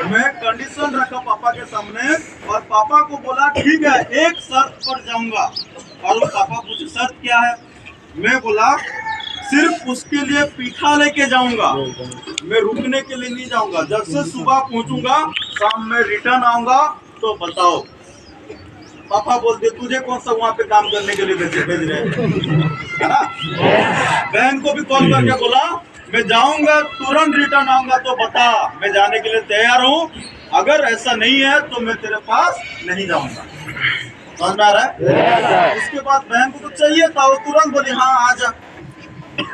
मैं कंडीशन रखा पापा के सामने और पापा को बोला ठीक है एक शर्त पर जाऊंगा। और पापा पूछे शर्त क्या है? मैं बोला सिर्फ उसके लिए पीठा लेके जाऊंगा, मैं रुकने के लिए नहीं जाऊंगा। जब से सुबह पहुंचूंगा शाम में रिटर्न आऊंगा तो बताओ। पापा बोलते तुझे कौन सा वहाँ पे काम करने के लिए भेज रहे है ना। बहन को भी कॉल करके बोला मैं जाऊंगा तुरंत रिटर्न आऊंगा तो बता, मैं जाने के लिए तैयार हूँ, अगर ऐसा नहीं है तो मैं तेरे पास नहीं जाऊंगा। समझ में आ रहा है? उसके बाद बहन को तो चाहिए था, वो तुरंत बोली हाँ आ जा,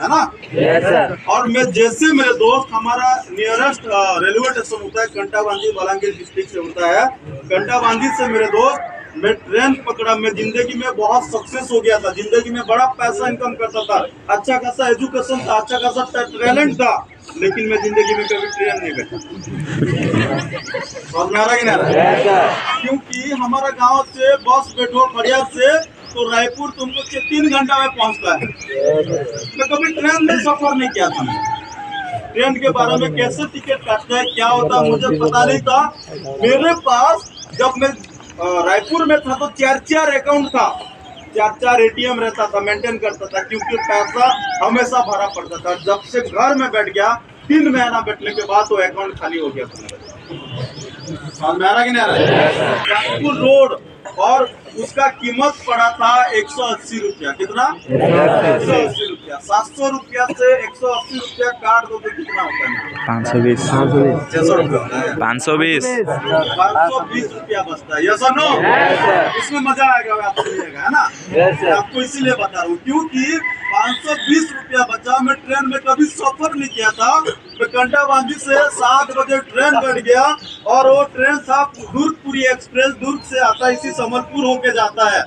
है ना। और मैं जैसे मेरे दोस्त हमारा नियरेस्ट रेलवे स्टेशन होता है कंटाबांदी, बलांगीर डिस्ट्रिक्ट से होता है। कंटाबांदी से मेरे दोस्त मैं ट्रेन पकड़ा। मैं जिंदगी में बहुत सक्सेस हो गया था, जिंदगी में बड़ा पैसा इनकम करता था, अच्छा खासा एजुकेशन था, अच्छा खासा टैलेंट था, लेकिन मैं जिंदगी में कभी ट्रेन नहीं बैठा। समझ में आ रहा कि नहीं? क्योंकि हमारा गांव से बस बैठो खड़ियार से तो रायपुर तुमको 3 घंटा में पहुंचता है। मैं कभी ट्रेन में सफर नहीं किया था। ट्रेन के बारे में कैसे टिकट काटता है क्या होता है मुझे पता नहीं था। मेरे पास जब मैं रायपुर में था तो 4 अकाउंट था, 4 ATM रहता था, मेंटेन करता था, क्योंकि पैसा हमेशा भरा पड़ता था। जब से घर में बैठ गया 3 महीना बैठने के बाद तो अकाउंट खाली हो गया था। समझ में आ रहा कि नहीं आ रहा? रायपुर रोड और उसका कीमत पड़ा था 180 रुपया। कितना? 180 रुपया। 700 रुपया से 180 रुपया काट दो तो कितना होता है? 520 600 रुपया। 520 रुपया बचता है। यस और नो? इसमें मजा आएगा, आप सुनिएगा, है ना। आपको इसीलिए बता रहा हूँ क्योंकि 520 रुपया बचा। मैं ट्रेन में कभी सफर नहीं किया था। मैं कंटाबांदी से 7 बजे ट्रेन बैठ गया और वो ट्रेन था दुर्गपुरी एक्सप्रेस, दुर्ग से आता है इसी संबलपुर होके जाता है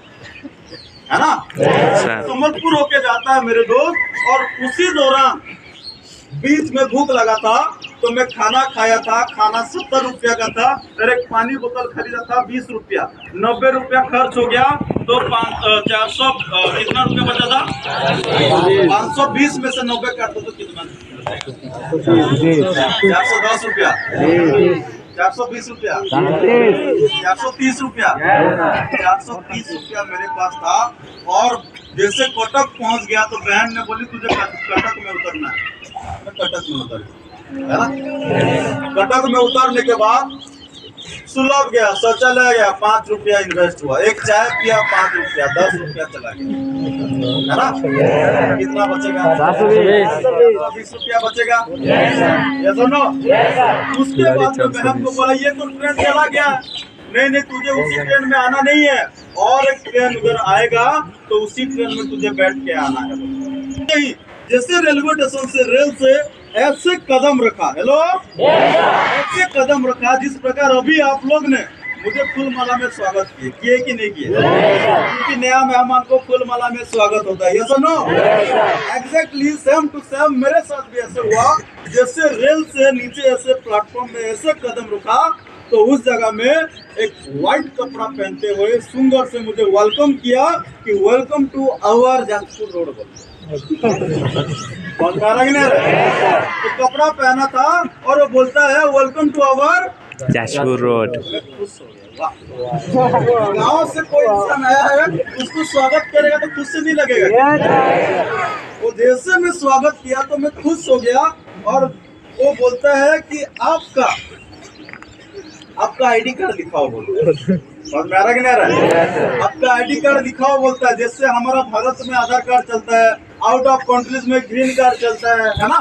ना। संबलपुर होके जाता है मेरे दोस्त। और उसी दौरान बीच में भूख लगा था तो मैं खाना खाया था। खाना 70 रुपया का था और एक पानी बोतल खरीदा था 20 रुपया। 90 रुपया खर्च हो गया तो 400 कितना रुपया बचा था? 520 में से 90 काटो तो कितना? 410 रुपया, 420 रुपया, 430 रुपया। 430 रुपया मेरे पास था। और जैसे कटक पहुंच गया तो बहन ने बोली तुझे कटक में उतरना है। मैं कटक में उतर गया, है ना। कटक में उतरने के बाद सुलभ गया, शौचालय गया, 5 रुपया इन्वेस्ट हुआ। एक चाय पिया 5 रुपया, 10 रुपया चला गया, है ना। कितना बचेगा? 20 रुपया बचेगा। यस और नो? उसके बाद में बहन को बोला ये तो ट्रेन चला गया, नहीं तुझे उसी ट्रेन में आना नहीं है, और एक ट्रेन उधर आएगा तो उसी ट्रेन में तुझे बैठ के आना है। नहीं, जैसे रेलवे स्टेशन से रेल से ऐसे कदम रखा, हेलो, ऐसे कदम रखा जिस प्रकार अभी आप लोग ने मुझे फूलमाला में स्वागत किए कि नहीं किए? क्योंकि नया मेहमान को फूलमाला में स्वागत होता है। यस और no? Exactly same to same मेरे साथ भी ऐसे हुआ। जैसे रेल से नीचे ऐसे प्लेटफॉर्म में ऐसे कदम रखा तो उस जगह में एक व्हाइट कपड़ा पहनते हुए सुंदर से मुझे वेलकम किया कि welcome to our Jajpur road. तो कपड़ा पहना था और वो बोलता है welcome to our Jajpur road. खुश हो गया। गाँव से कोई इंसान आया है उसको स्वागत करेगा तो खुश से नहीं लगेगा। वो जैसे मैं स्वागत किया तो मैं खुश हो गया। और वो बोलता है कि आपका आईडी कार्ड दिखाओ बोलता है। और मेरा क्या रहा है? आपका आईडी कार्ड दिखाओ बोलता है। जैसे हमारा भारत में आधार कार्ड चलता है, आउट ऑफ कंट्रीज में ग्रीन कार्ड चलता है ना।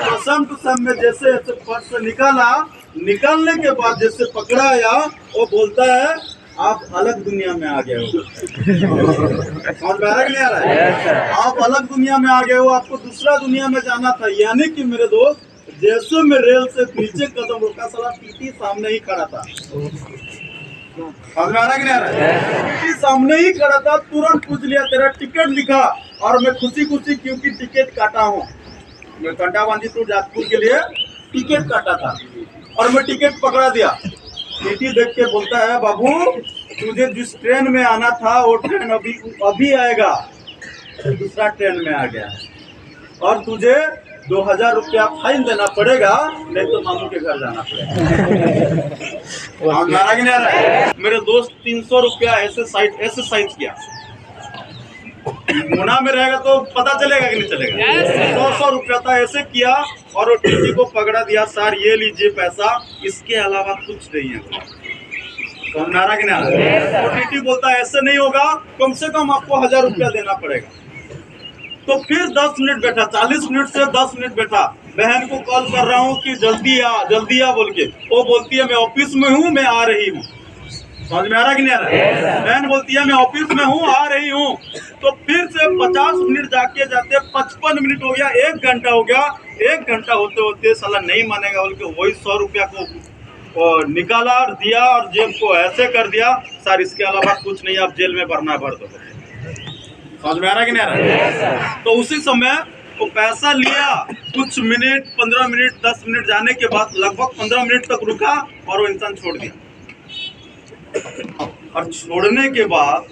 तो सम टू सम में जैसे ऐसे पर्स से निकाला, निकालने के बाद जैसे पकड़ा या वो बोलता है आप अलग दुनिया में आ गए हो। समझ में आ रहा है कि नहीं आ रहा है? आप अलग दुनिया में आ गए हो, आपको दूसरा दुनिया में जाना था। यानी कि मेरे दोस्त, जैसे मैं रेल से नीचे कदम रोका, साला टीटी सामने ही खड़ा था। समझ में आ रहा है कि नहीं आ रहा है? टीटी सामने ही खड़ा था, तुरंत पूछ लिया तेरा टिकट लिखा, और मैं खुशी खुशी क्योंकि टिकट काटा हूँ, मैं कंटाबांधी टू जाजपुर के लिए टिकट काटा था, और मैं टिकट पकड़ा दिया। टीटी देख के बोलता है, बाबू तुझे जिस ट्रेन में आना था वो ट्रेन अभी आएगा, दूसरा ट्रेन में आ गया, और तुझे 2000 रुपया फाइन देना पड़ेगा, नहीं तो मामू के घर जाना पड़ेगा। कि नहीं आ रहा है? मेरे दोस्त 300 रुपया ऐसे साइज किया। गुना में रहेगा तो पता चलेगा कि नहीं चलेगा। 100 रुपया था, ऐसे किया, और वो टीटी को पकड़ा दिया, सर ये लीजिए पैसा, इसके अलावा कुछ नहीं है। तो नारा कि नहीं? तो टीटी बोलता है ऐसे नहीं होगा, कम से कम आपको 1000 रुपया देना पड़ेगा। तो फिर 10 मिनट बैठा, 40 मिनट से 10 मिनट बैठा। बहन को कॉल कर रहा हूँ कि जल्दी आ बोल के, वो बोलती है मैं ऑफिस में हूँ, मैं आ रही हूँ। समझ में आ रहा कि नहीं आ रहा है? बहन बोलती है मैं ऑफिस में हूँ, आ रही हूँ। तो फिर से 50 मिनट जाके जाते 55 मिनट हो गया, 1 घंटा हो गया। 1 घंटा होते होते साला नहीं मानेगा बोल के वही 100 रुपया को निकाला और दिया, और जेब को ऐसे कर दिया, सर इसके अलावा कुछ नहीं, आप जेल में भर दो। समझ में आ रहा कि नहीं आ रहा? तो उसी समय वो पैसा लिया, कुछ मिनट 15 मिनट 10 मिनट जाने के बाद लगभग 15 मिनट तक रुका, और वो इंसान छोड़ दिया। और छोड़ने के बाद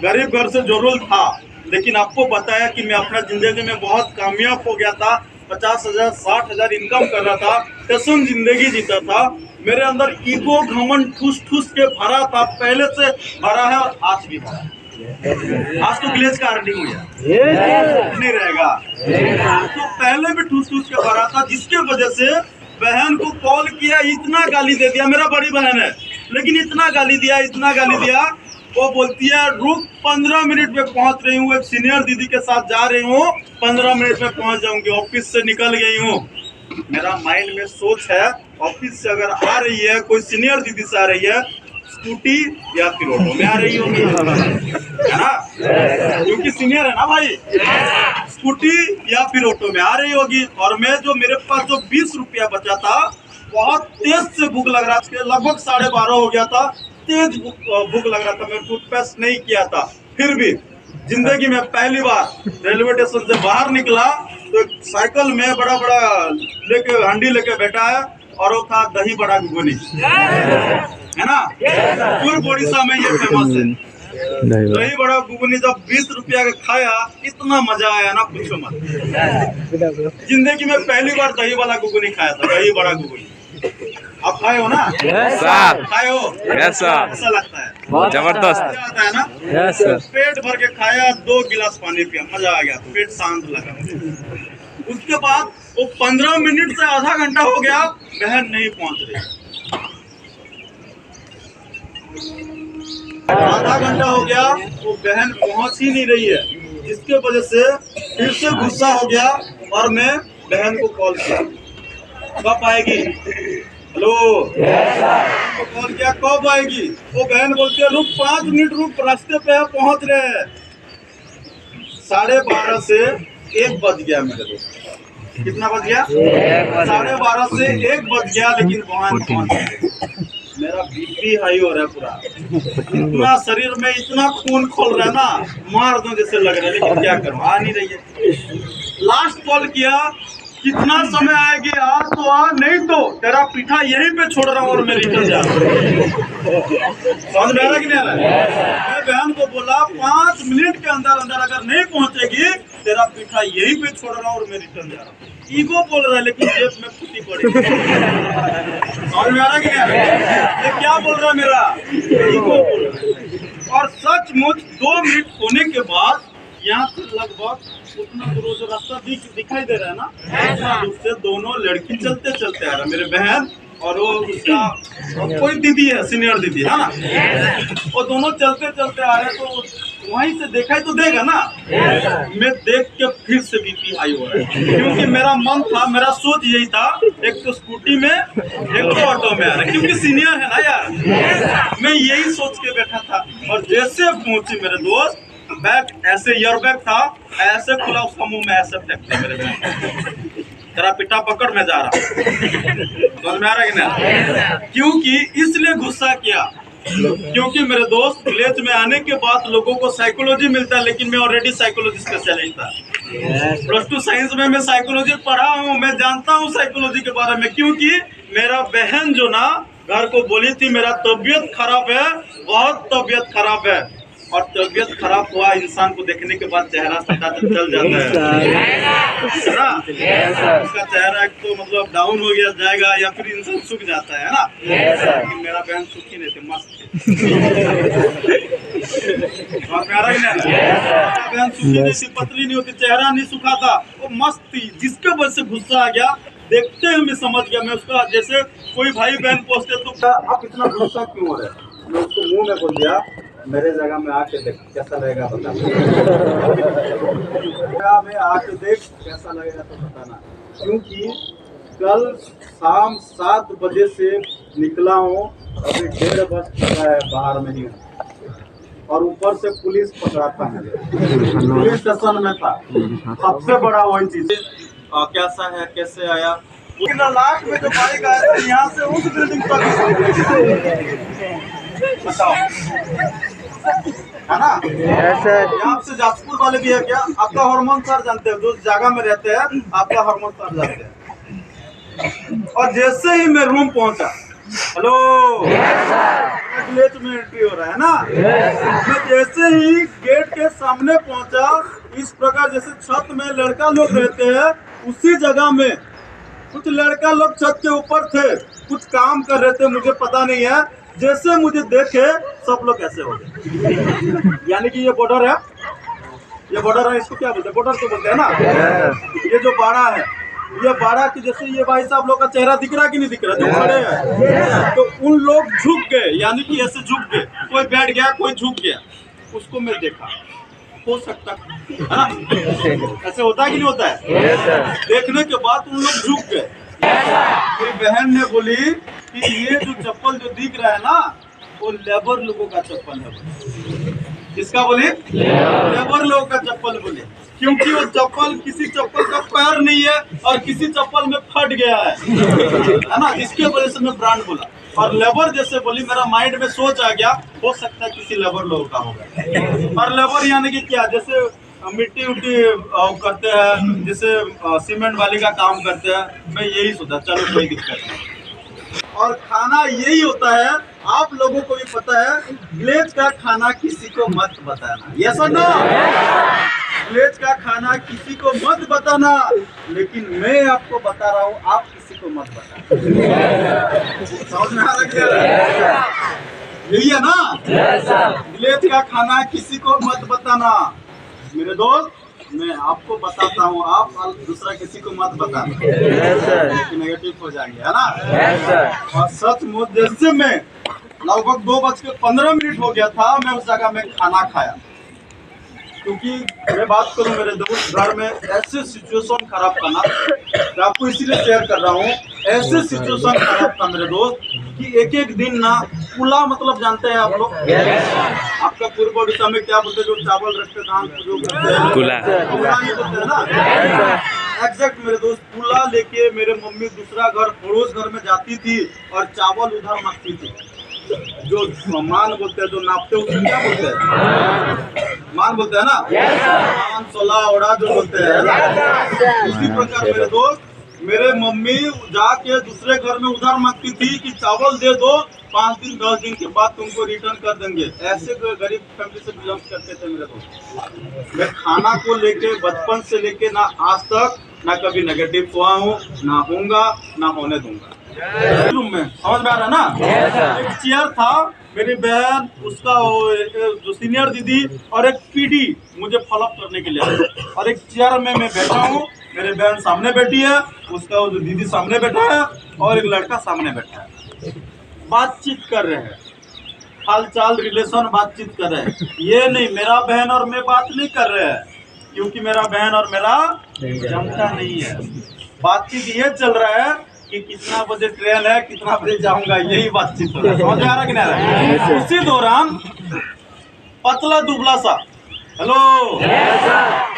गरीब घर से जरूर था, लेकिन आपको बताया कि मैं अपना जिंदगी में बहुत कामयाब हो गया था, 50,000 60,000 इनकम कर रहा था, कसम जिंदगी जीता था। मेरे अंदर ईगो घमंड ठूस के भरा था, पहले से भरा है और आज भी भरा है। आज तो ग्लेज का अर्निंग हो गया नहीं रहेगा, तो पहले भी ठूस के भरा था, जिसके वजह से बहन को कॉल किया, इतना गाली दे दिया। मेरा बड़ी बहन है, लेकिन इतना गाली दिया, वो बोलती है रुक 15 मिनट में पहुंच रही हूँ, एक सीनियर दीदी के साथ जा रही हूँ, 15 मिनट में पहुंच जाऊंगी, ऑफिस से निकल गई हूँ। मेरा माइंड में सोच है, ऑफिस से अगर आ रही है, कोई सीनियर दीदी से आ रही है, स्कूटी या फिर ऑटो में आ रही होगी, है ना, क्योंकि सीनियर है ना भाई, स्कूटी या फिर ऑटो में आ रही होगी। और मैं जो मेरे पास जो 20 रुपया बचा था, बहुत तेज से भूख लग रहा था, लगभग 12:30 हो गया था, तेज भूख लग रहा था, मैं टूथपेस्ट नहीं किया था। फिर भी जिंदगी में पहली बार रेलवे स्टेशन से बाहर निकला, तो एक साइकिल में बड़ा लेके हंडी लेके बैठा है, और वो था दही बड़ा घुगनी, है ना, पूर्व ओडिशा में ये फेमस है। दही बड़ा घुगनी जब 20 रुपया का खाया, इतना मजा आया ना, पूछो मत। जिंदगी में पहली बार दही वाला घुगनी खाया था, दही बड़ा घुगनी। आप खाए हो ना? खाए हो? ऐसा लगता है, जबरदस्त आता है ना? पेट भर के खाया, 2 गिलास पानी पिया, मजा आ गया, पेट शांत लगा। उसके बाद वो 15 मिनट से आधा घंटा हो गया, बहन नहीं पहुंच रही। आधा घंटा हो गया, वो बहन पहुंच ही नहीं रही है, जिसके वजह से फिर से गुस्सा हो गया, और मैं बहन को कॉल किया, कब आएगी? हेलो, तो कॉल किया, कब आएगी? वो बहन बोलती है रुक 5 मिनट रुक, रास्ते पे पहुंच रहे हैं। 12:30 से 1 बज गया मेरे दोस्त। कितना बज गया? 12:30 से 1 बज गया, लेकिन वहां पहुंच गए। मेरा बीपी हाई हो रहा है पूरा, इतना शरीर में इतना खून खोल रहा है ना, मार दो जैसे लग रहा है, लेकिन क्या करूं, आ नहीं रही है। लास्ट कॉल किया, कितना समय आएगी? आ तो आ, नहीं तो तेरा पीठा यहीं पे छोड़ रहा हूँ और मैं रिटर्न जा रहा हूँ। समझ में आ रहा कि नहीं आ रहा है? मैं बहन को बोला 5 मिनट के अंदर अगर नहीं पहुंचेगी, तेरा पीठा यहीं पे छोड़ रहा हूँ और मैं रिटर्न जा रहा हूँ। ईगो बोल रहा है, लेकिन जेब में फूटी पड़ी। समझ में आ रहा कि नहीं आ रहा? ये क्या बोल रहा है? मेरा ईगो बोल रहा है। और सचमुच 2 मिनट होने के बाद यहाँ से लगभग उतना दूर जो रास्ता दिखाई दे रहा है ना, उतना दूर से दोनों लड़की चलते चलते आ रहा, मेरे बहन और वो उसका कोई दीदी है, सीनियर दीदी है ना, वो दोनों चलते चलते आ रहे, तो वहीं से देखा ही तो देगा ना। मैं देख के फिर से बीपी हाई हो रहा है, क्योंकि मेरा मन था, मेरा सोच यही था, एक तो स्कूटी में, एक तो ऑटो में आ रहा है, क्योंकि सीनियर है ना यार। मैं यही सोच के बैठा था, और जैसे पहुंची मेरे दोस्त, बैग ऐसे ईयर बैग था, ऐसे खुला, उसका मुंह में ऐसे फेंकते मेरे बैग, तेरा पिटा पकड़ में जा रहा। समझ में आ रहा है कि नहीं? क्योंकि इसलिए गुस्सा किया क्योंकि मेरे दोस्त विलेज में आने के बाद लोगों को साइकोलॉजी मिलता है, लेकिन मैं ऑलरेडी साइकोलॉजी स्पेशलिस्ट था। +2 साइंस में मैं साइकोलॉजी पढ़ा हूँ, मैं जानता हूँ साइकोलॉजी के बारे में। क्योंकि मेरा बहन जो ना घर को बोली थी मेरा तबीयत खराब है, बहुत तबीयत खराब है, और तबीयत खराब हुआ इंसान को देखने के बाद चेहरा पता चल जाता है ना। उसका चेहरा एक तो मतलब डाउन हो गया जाएगा, या फिर इंसान सूख जाता है ना। लेकिन मेरा बहन सूखी नहीं थे, मस्त थे। बहन सूखी नहीं थी, पतली नहीं होती, चेहरा नहीं सूखा था, वो मस्त थी। जिसके वजह से गुस्सा आ गया, देखते ही मैं समझ गया। मैं उसका जैसे कोई भाई बहन पूछते तो आप इतना गुस्सा क्यों हो रहे हैं, मैं उसको मुंह में बोल दिया मेरे जगह में आके देख कैसा लगेगा बताना। में आके देख कैसा लगेगा तो बताना। क्योंकि कल शाम 7 बजे से निकला हूँ, अभी 1:30 बज चुका है, बाहर में ही हूँ, और ऊपर से पुलिस पकड़ा था मुझे, पुलिस स्टेशन में था। सबसे बड़ा वही चीज कैसा है, कैसे आया, लाख में जो बाइक आया था यहाँ से उस बिल्डिंग पर, बताओ है ना। यहाँ से जाजपुर वाले भी है क्या? आपका हार्मोन सर जानते हैं, जो जगह में रहते हैं आपका हार्मोन सर जानते हैं। और जैसे ही मैं रूम पहुंचा, हेलो विलेज में एंट्री हो रहा है ना, मैं जैसे ही गेट के सामने पहुंचा, इस प्रकार जैसे छत में लड़का लोग रहते हैं, उसी जगह में कुछ लड़का लोग छत के ऊपर थे, कुछ काम कर रहे थे, मुझे पता नहीं है। जैसे मुझे देखे सब लोग ऐसे हो गए। यानी कि ये बॉर्डर है, ये बॉर्डर है, इसको क्या बोलते हैं, बॉर्डर तो बोलते हैं ना। ये जो बाड़ा है, ये बाड़ा की जैसे ये भाई साहब लोग का चेहरा दिख रहा कि नहीं दिख रहा जो खड़े हैं, तो उन लोग झुक गए, यानी कि ऐसे झुक गए, कोई बैठ गया कोई झुक गया, उसको मैं देखा। हो सकता है ना, ऐसे होता है कि नहीं होता है। देखने के बाद उन लोग झुक गए। मेरी बहन ने बोली कि ये जो चप्पल जो दिख रहा है ना, वो लेबर लोगों का चप्पल है। किसका बोले? लेबर लोगों का चप्पल बोले, क्योंकि वो चप्पल किसी चप्पल का पैर नहीं है और किसी चप्पल में फट गया है ना, जिसके वजह से मैं ब्रांड बोला। और लेबर जैसे बोली, मेरा माइंड में सोच आ गया, हो सकता है किसी लेबर लोगों का होगा। और लेबर यानी कि क्या, जैसे मिट्टी उट्टी करते हैं, जैसे सीमेंट वाली का काम करते हैं। मैं यही सोचा, चलो कोई दिक्कत नहीं। और खाना यही होता है, आप लोगों को भी पता है, विलेज का खाना किसी को मत बताना। यस और नो? विलेज का खाना किसी को मत बताना, लेकिन मैं आपको बता रहा हूँ, आप किसी को मत बताना। समझ में आ रहा है? यही है ना, विलेज का खाना किसी को मत बताना। मेरे दोस्त, मैं आपको बताता हूँ, आप दूसरा किसी को मत बताना, नेगेटिव हो जाएंगे, है ना। और सचमुच जैसे मैं लगभग 2:15 हो गया था, मैं उस जगह में खाना खाया। क्योंकि मैं बात करूं मेरे दोस्त, घर में ऐसे सिचुएशन खराब था ना, मैं आपको इसीलिए शेयर कर रहा हूँ। ऐसे सिचुएशन खराब था मेरे दोस्त कि एक दिन ना पुला, मतलब जानते हैं आप लोग, आपका पूर्व उड़ीसा में क्या बोलते हैं, जो चावल रखते धान जो करते हैं, पुला ही बोलते हैं ना। एग्जैक्ट मेरे दोस्त, पुला लेके मेरे मम्मी दूसरा घर, पड़ोस घर में जाती थी और चावल उधर मांगती थी। जो मान बोलते हैं, जो नापते हैं, उसको क्या बोलते हैं, मान बोलते हैं ना, मान 16 ओड़ा जो बोलते हैं। उसी प्रकार मेरे दोस्त, मेरे मम्मी जाके दूसरे घर में उधार मांगती थी कि चावल दे दो, 5 दिन 10 दिन के बाद तुमको रिटर्न कर देंगे। ऐसे गरीब फैमिली से बिलोंग करते थे मेरे दोस्त। मैं खाना को लेके बचपन से लेके ना आज तक ना कभी नेगेटिव हुआ हूँ, ना होऊंगा, ना होने दूंगा। रूम में समझ में आ रहा ना। एक चेयर था, मेरी बहन, उसका जो सीनियर दीदी और एक पीडी मुझे फॉलोअप करने के लिए, और एक चेयर में मैं बैठा हूँ, मेरी बहन सामने बैठी है, उसका वो जो दीदी सामने बैठा है, और एक लड़का सामने बैठा है। बातचीत कर रहे हैं, हाल चाल रिलेशन बातचीत कर रहे हैं। ये नहीं मेरा बहन और मैं बात नहीं कर रहे हैं, क्योंकि मेरा बहन और मेरा जमता नहीं है। बातचीत ये चल रहा है कि कितना बजे ट्रेन है, कितना बजे जाऊंगा, यही बातचीत हो रहा है। समझ में आ रहा कि नहीं आ रहा है? उसी दौरान पतला दुबला सा, हेलो,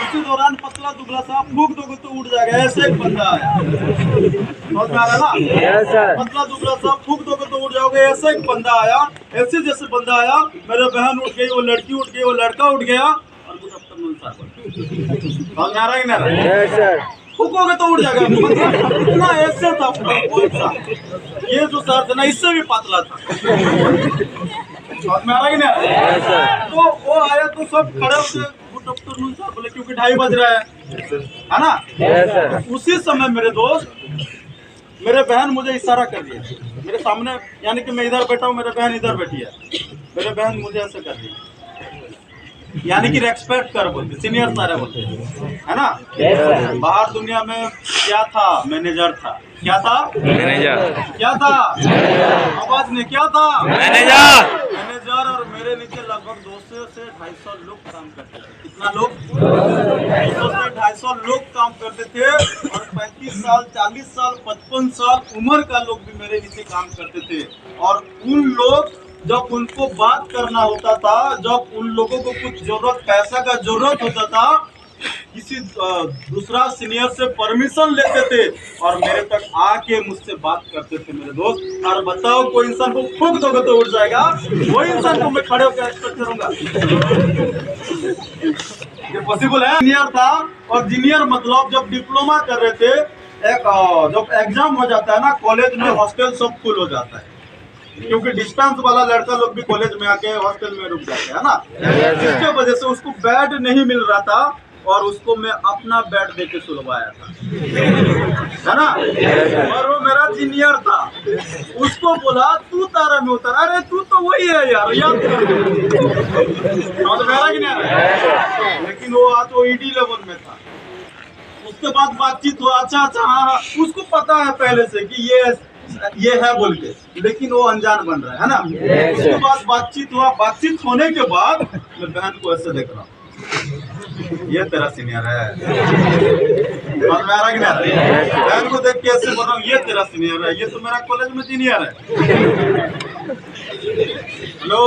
उसी दौरान पतला दुबला सा फूक दोगे तो उड़ जाएगा, ऐसे एक बंदा आया। समझ में आ रहा ना? पतला दुबला सा फूक दोगे तो उड़ जाओगे, ऐसे एक बंदा आया। ऐसे जैसे बंदा आया, मेरे बहन उठ गई, वो लड़की उठ गई, वो लड़का उठ गया और कुछ अब समझ में आ रहा है कि नहीं आ रहा है? फूकोगे तो उड़ जाएगा। मतलब इतना ऐसे था वो इंसान। ये जो सर था ना, इससे भी पतला था। समझ में आ रहा है कि नहीं? तो वो आया तो सब खड़े होते बोले, क्योंकि 2:30 बज रहा है ना? उसी समय मेरे दोस्त, मेरे बहन मुझे इशारा कर दिया मेरे सामने, यानी कि मैं इधर बैठा हूँ, मेरे बहन इधर बैठी है। मेरे बहन मुझे ऐसे कर दिया, यानी कि रेस्पेक्ट कर बोलते, सीनियर सारे बोलते, है ना? बाहर दुनिया में क्या था? मैनेजर था। क्या था? मैनेजर। क्या था? आवाज ने क्या था? मैनेजर। और मेरे नीचे लगभग 200 से 250 लोग काम करते थे। कितना लोग? 200 से 250 लोग काम करते थे। और 35 साल, 40 साल, 55 साल उम्र का लोग भी मेरे नीचे काम करते थे। और उन लोग, जब उनको बात करना होता था, जब उन लोगों को कुछ जरूरत, पैसा का जरूरत होता था, किसी दूसरा सीनियर से परमिशन लेते थे और मेरे तक आके मुझसे बात करते थे मेरे दोस्त। और बताओ, कोई इंसान को फूंक दोगे तो उड़ जाएगा, वही इंसान को मैं खड़े होकर एक्सपेक्ट करूंगा? ये पॉसिबल है? सीनियर था। और जूनियर मतलब जब डिप्लोमा कर रहे थे, जब एग्जाम हो जाता है ना कॉलेज में, हॉस्टल सब फुल हो जाता है, क्योंकि डिस्टेंस वाला लड़का लोग भी कॉलेज में आके हॉस्टल में रुक जाते हैं ना। इसके वजह से उसको बेड नहीं मिल रहा था और उसको मैं अपना बेड देके सुलवाया था, है ना? और वो मेरा जूनियर था। उसको बोला, तू तारा में उतर। अरे तू तो वही है यार, याद समझ में आ रहा कि नहीं आ रहा? लेकिन वो आज वो ED लेवल में था। उसके बाद बातचीत हुआ, अच्छा हाँ, उसको पता है पहले से कि ये है बोल के, लेकिन वो अनजान बन रहा है ना? उसके बाद बातचीत हुआ। बातचीत होने के बाद मैं बहन को ऐसे देख रहा हूँ, ये तेरा सीनियर है। समझ में आ रहा कि नहीं? बहन को देख के ऐसे बोल रहा हूँ, ये तेरा सीनियर है, ये तो मेरा कॉलेज में जूनियर है। हेलो,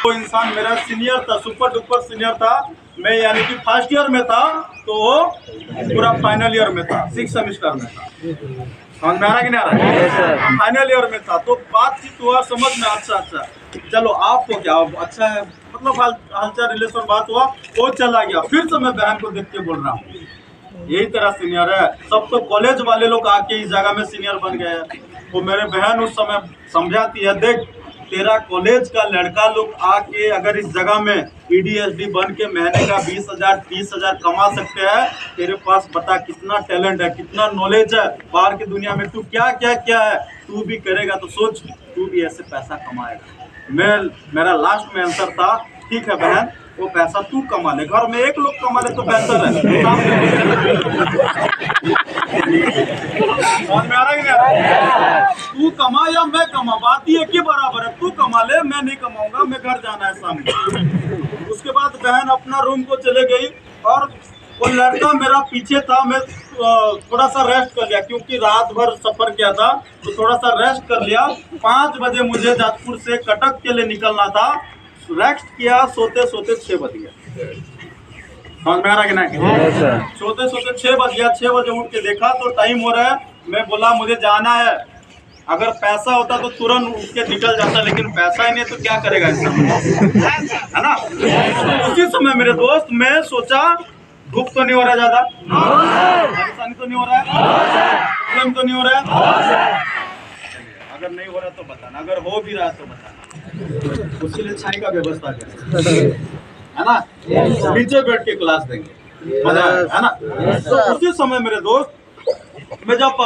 वो इंसान मेरा सीनियर था, सुपर डुपर सीनियर था। मैं यानी कि फर्स्ट ईयर में था, तो वो पूरा फाइनल ईयर में था, 6 सेमेस्टर में था। समझ में आ रहा कि नहीं आ रहा? फाइनल ईयर में था। तो बातचीत हुआ, समझ में, अच्छा चलो आपको क्या अच्छा है, मतलब हालचाल रिलेशन बात हुआ, वो चला गया। फिर से मैं बहन को देख के बोल रहा हूँ, यही तरह सीनियर है। सब तो कॉलेज वाले लोग आके इस जगह में सीनियर बन गए हैं। तो मेरे बहन उस समय समझाती है, देख तेरा कॉलेज का लड़का लोग आके अगर इस जगह में ED बन के महीने का 20,000 30,000 कमा सकते हैं, तेरे पास बता कितना टैलेंट है, कितना नॉलेज है, बाहर की दुनिया में तू क्या है, तू भी करेगा तो सोच, तू भी ऐसे पैसा कमाएगा। मेरा लास्ट में आंसर था, ठीक है बहन, वो पैसा तू कमा ले, घर में एक लोग कमा ले तो बेहतर है। समझ में आ रहा है कि नहीं? तू कमा या मैं कमा, बात ही एक ही बराबर है। तू कमा ले, मैं नहीं कमाऊंगा, मैं घर जाना है शाम को। उसके बाद बहन अपना रूम को चले गई और वो लड़का मेरा पीछे था। मैं थोड़ा सा रेस्ट कर लिया, क्योंकि रात भर सफर किया था, तो थोड़ा सा रेस्ट कर लिया। 5 बजे मुझे जाजपुर से कटक के लिए निकलना था। रेस्ट किया, सोते सोते 6 बज गया। समझ में आ रहा कि नहीं? सोते सोते 6 बज गया। 6 बजे उठ के देखा तो टाइम हो रहा है। मैं बोला मुझे जाना है। अगर पैसा होता तो तुरंत उठ के निकल जाता, लेकिन पैसा ही नहीं तो क्या करेगा इंसान, है ना? उसी समय मेरे दोस्त, मैं सोचा धूप तो नहीं हो रहा ज्यादा, परेशानी तो नहीं हो रहा है, प्रॉब्लम तो नहीं हो रहा है। अगर नहीं हो रहा तो बताना, अगर हो भी रहा तो बताना। उसके लिए छाई का व्यवस्था करें, है ना? नीचे बैठ के क्लास देंगे, मजा है ना? तो उसी समय मेरे दोस्त, मैं जब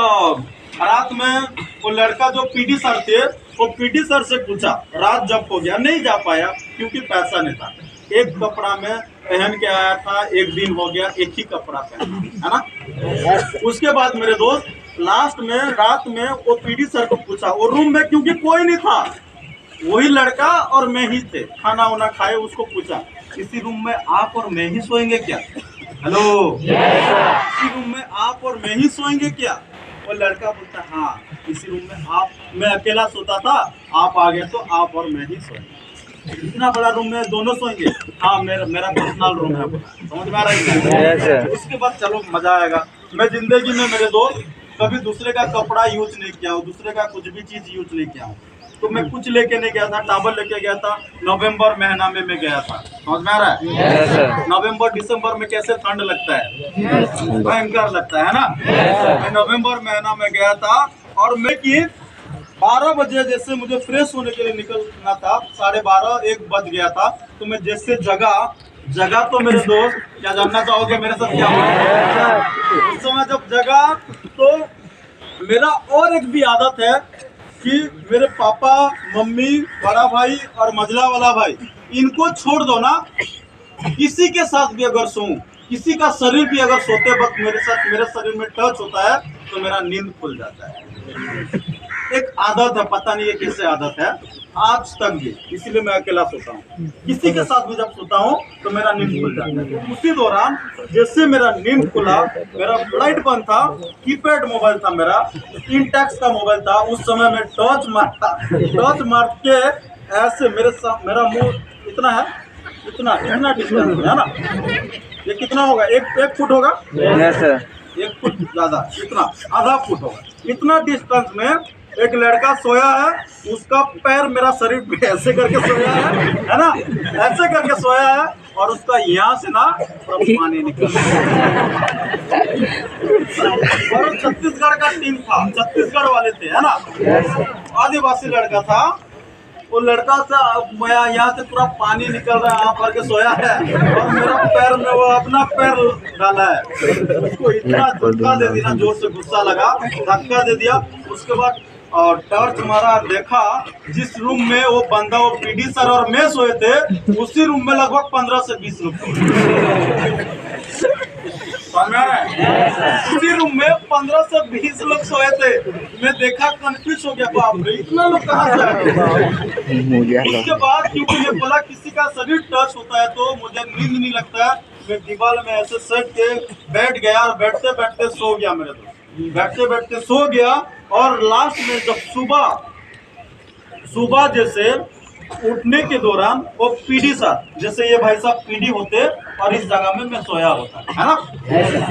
रात में वो लड़का जो PD सर थे, वो PD सर से पूछा, रात जब हो गया, नहीं जा पाया क्योंकि पैसा नहीं था। एक कपड़ा में पहन के आया था, एक दिन हो गया एक ही कपड़ा पहना, है ना? उसके बाद मेरे दोस्त लास्ट में रात में वो PD सर को पूछा, वो रूम में क्योंकि कोई नहीं था, वही लड़का और मैं ही थे, खाना वाना खाए। उसको पूछा, इसी रूम में आप और मैं ही सोएंगे क्या? हेलो, इसी रूम में आप और मैं ही सोएंगे क्या? वो लड़का बोलता हाँ इसी रूम में आप, मैं अकेला सोता था, आप आ गए तो आप और मैं ही सोएंगे। इतना बड़ा रूम में दोनों सोएंगे? हाँ मेरा पर्सनल रूम है। समझ में आ रहा है? उसके बाद चलो मजा आएगा। मैं जिंदगी में मेरे दोस्त कभी दूसरे का कपड़ा यूज नहीं किया हूँ, दूसरे का कुछ भी चीज यूज नहीं किया हूँ। तो मैं कुछ लेके नहीं गया था, टावल लेके गया था। नवंबर महीना में मैं गया था। समझ में आ रहा है? नवंबर दिसंबर में कैसे ठंड लगता है, भयंकर लगता है ना। मैं नवंबर महीना में गया था और मैं कि 12 बजे जैसे मुझे फ्रेश होने के लिए निकलना था, 12:30 1 बज गया था। तो मैं जैसे जगह तो मेरे दोस्त क्या जानना चाहोगे मेरे साथ क्या हुआ? उस समय जब जगह तो मेरा और एक भी आदत है कि मेरे पापा मम्मी बड़ा भाई और मझला वाला भाई इनको छोड़ दो ना, किसी के साथ भी अगर सोऊं, किसी का शरीर भी अगर सोते वक्त मेरे साथ मेरे शरीर में टच होता है तो मेरा नींद खुल जाता है। एक आदत है, पता नहीं है कैसे आदत है, आज तक भी। इसीलिए मैं अकेला सोता हूँ। किसी के साथ भी जब सोता हूँ तो मेरा नींद खुल जाता है। तो उसी दौरान जैसे मेरा नींद खुला, मेरा फ्लाइट बंद था, कीपैड मोबाइल था मेरा, इंटेक्स का मोबाइल था। उस समय मैं टॉर्च मार के ऐसे मेरा मुंह इतना है, इतना डिस्टेंस है ना, ये कितना होगा, एक फुट होगा, 1 फुट ज्यादा, इतना आधा फुट होगा। इतना डिस्टेंस में एक लड़का सोया है, उसका पैर मेरा शरीर पे ऐसे करके सोया है ना, ऐसे करके सोया है और उसका यहाँ से ना पानी निकल रहा है। और छत्तीसगढ़ का टीम था, छत्तीसगढ़ वाले थे है ना, आदिवासी लड़का था। वो लड़का से यहाँ से पूरा पानी निकल रहा है, यहाँ भर के सोया है और मेरा पैर में वो अपना पैर डाला है। उसको इतना धक्का दे दिया, जोर से गुस्सा लगा, धक्का दे दिया। उसके बाद और टॉर्च मारा, देखा जिस रूम में वो बंदा, वो पीडी सर और मैं सोए थे, उसी रूम में लगभग 15 से 20 लोग उसी रूम में 15 से 20 लोग सोए थे। मैं देखा, कंफ्यूज हो गया, बाप रे इतना लोग कहाँ से आ गए। उसके बाद क्योंकि ये बोला किसी का शरीर टच होता है तो मुझे नींद नहीं लगता है, मैं दीवार में ऐसे सट के बैठ गया और बैठते बैठते सो गया। मेरे दोस्त बैठते बैठते सो गया और लास्ट में जब सुबह जैसे उठने के दौरान वो पीडी साहब, जैसे ये भाई साहब पीडी होते और इस जगह में मैं सोया होता है ना,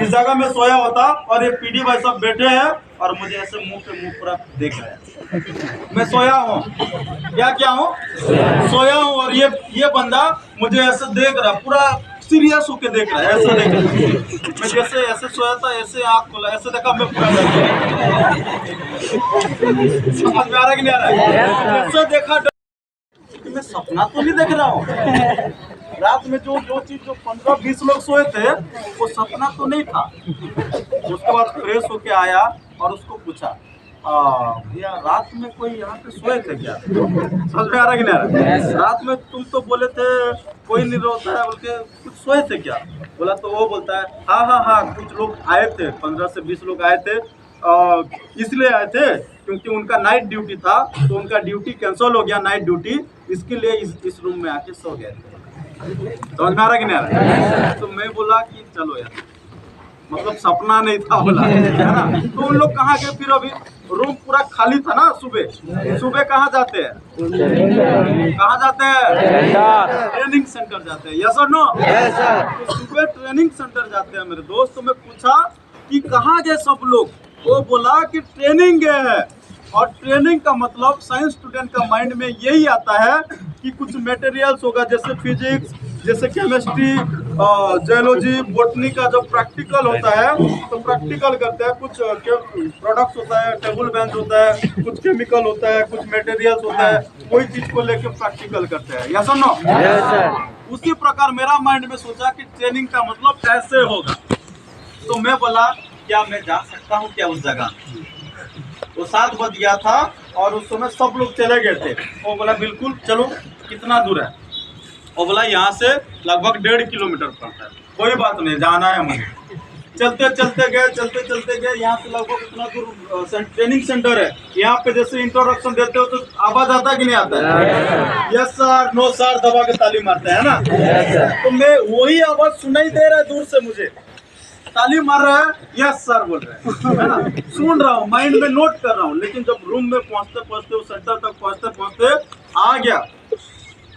इस जगह में सोया होता और ये पीडी भाई साहब बैठे हैं और मुझे ऐसे मुंह पे मुंह पूरा देख रहे हैं। मैं सोया हूँ, क्या हूँ, सोया हूँ और ये बंदा मुझे ऐसे देख रहा है, पूरा सीरियस होके देख रहा है, ऐसे देख रहा है। मैं जैसे ऐसे सोया था, ऐसे आँख खोला, ऐसे देखा, मैं पूरा समझ में आ रहा है कि नहीं आ रहा है? ऐसे देखा, मैं सपना तो नहीं देख रहा हूँ। रात में जो 15-20 लोग सोए थे वो सपना तो नहीं था। उसके बाद फ्रेश होके आया और उसको पूछा, भैया रात में कोई यहाँ पे सोए थे क्या? समझ में आ रहा है कि नहीं आ रहा है? रात में तुम तो बोले थे कोई नहीं रोता है, बोल के कुछ सोए थे क्या? बोला तो वो बोलता है हाँ कुछ लोग आए थे, 15 से 20 लोग आए थे, इसलिए आए थे क्योंकि उनका नाइट ड्यूटी था, तो उनका ड्यूटी कैंसिल हो गया, नाइट ड्यूटी, इसके लिए इस रूम में आके सो गए थे। समझ में आ रहा कि नहीं आ रहा? तो मैं बोला कि चलो यार, मतलब सपना नहीं था बोला, है ना। तो उन लोग कहाँ गए फिर? अभी रूम पूरा खाली था ना। सुबह कहाँ जाते हैं? कहाँ जाते हैं? ट्रेनिंग सेंटर जाते हैं। यस और नो? तो सुबह ट्रेनिंग सेंटर जाते हैं मेरे दोस्त। तो मैं पूछा कि कहाँ गए सब लोग? वो बोला कि ट्रेनिंग गए हैं। और ट्रेनिंग का मतलब साइंस स्टूडेंट का माइंड में यही आता है कि कुछ मटेरियल्स होगा, जैसे फिजिक्स, जैसे केमिस्ट्री, जियोलॉजी, बॉटनी का जो प्रैक्टिकल होता है तो प्रैक्टिकल करते हैं। कुछ प्रोडक्ट्स होता है, टेबल बेंच होता है, कुछ केमिकल होता है, कुछ मटेरियल्स होता है, कोई चीज को लेकर प्रैक्टिकल करते हैं। यस और नो? उसी प्रकार मेरा माइंड में सोचा कि ट्रेनिंग का मतलब ऐसे होगा। तो मैं बोला क्या मैं जा सकता हूँ क्या उस जगह? वो 7 बज गया था और उस समय सब लोग चले गए थे। वो बोला बिल्कुल चलो। कितना दूर है? वो बोला यहाँ से लगभग 1.5 किलोमीटर पड़ता है। कोई बात नहीं, जाना है मुझे। चलते चलते गए। यहाँ से लगभग इतना दूर ट्रेनिंग सेंटर है। यहाँ पे जैसे इंट्रोडक्शन देते हो तो आवाज आता है कि नहीं आता है? यस सर, नो सर दबा के ताली मारते हैं ना। तो मैं वही आवाज सुनाई दे रहा है दूर से मुझे। ताली मार रहे हैं, यस सर बोल रहे हैं, है ना, सुन रहा हूँ, माइंड में नोट कर रहा हूँ, लेकिन जब रूम में पहुंचते पहुंचते उस सेंटर तक पहुंचते आ गया।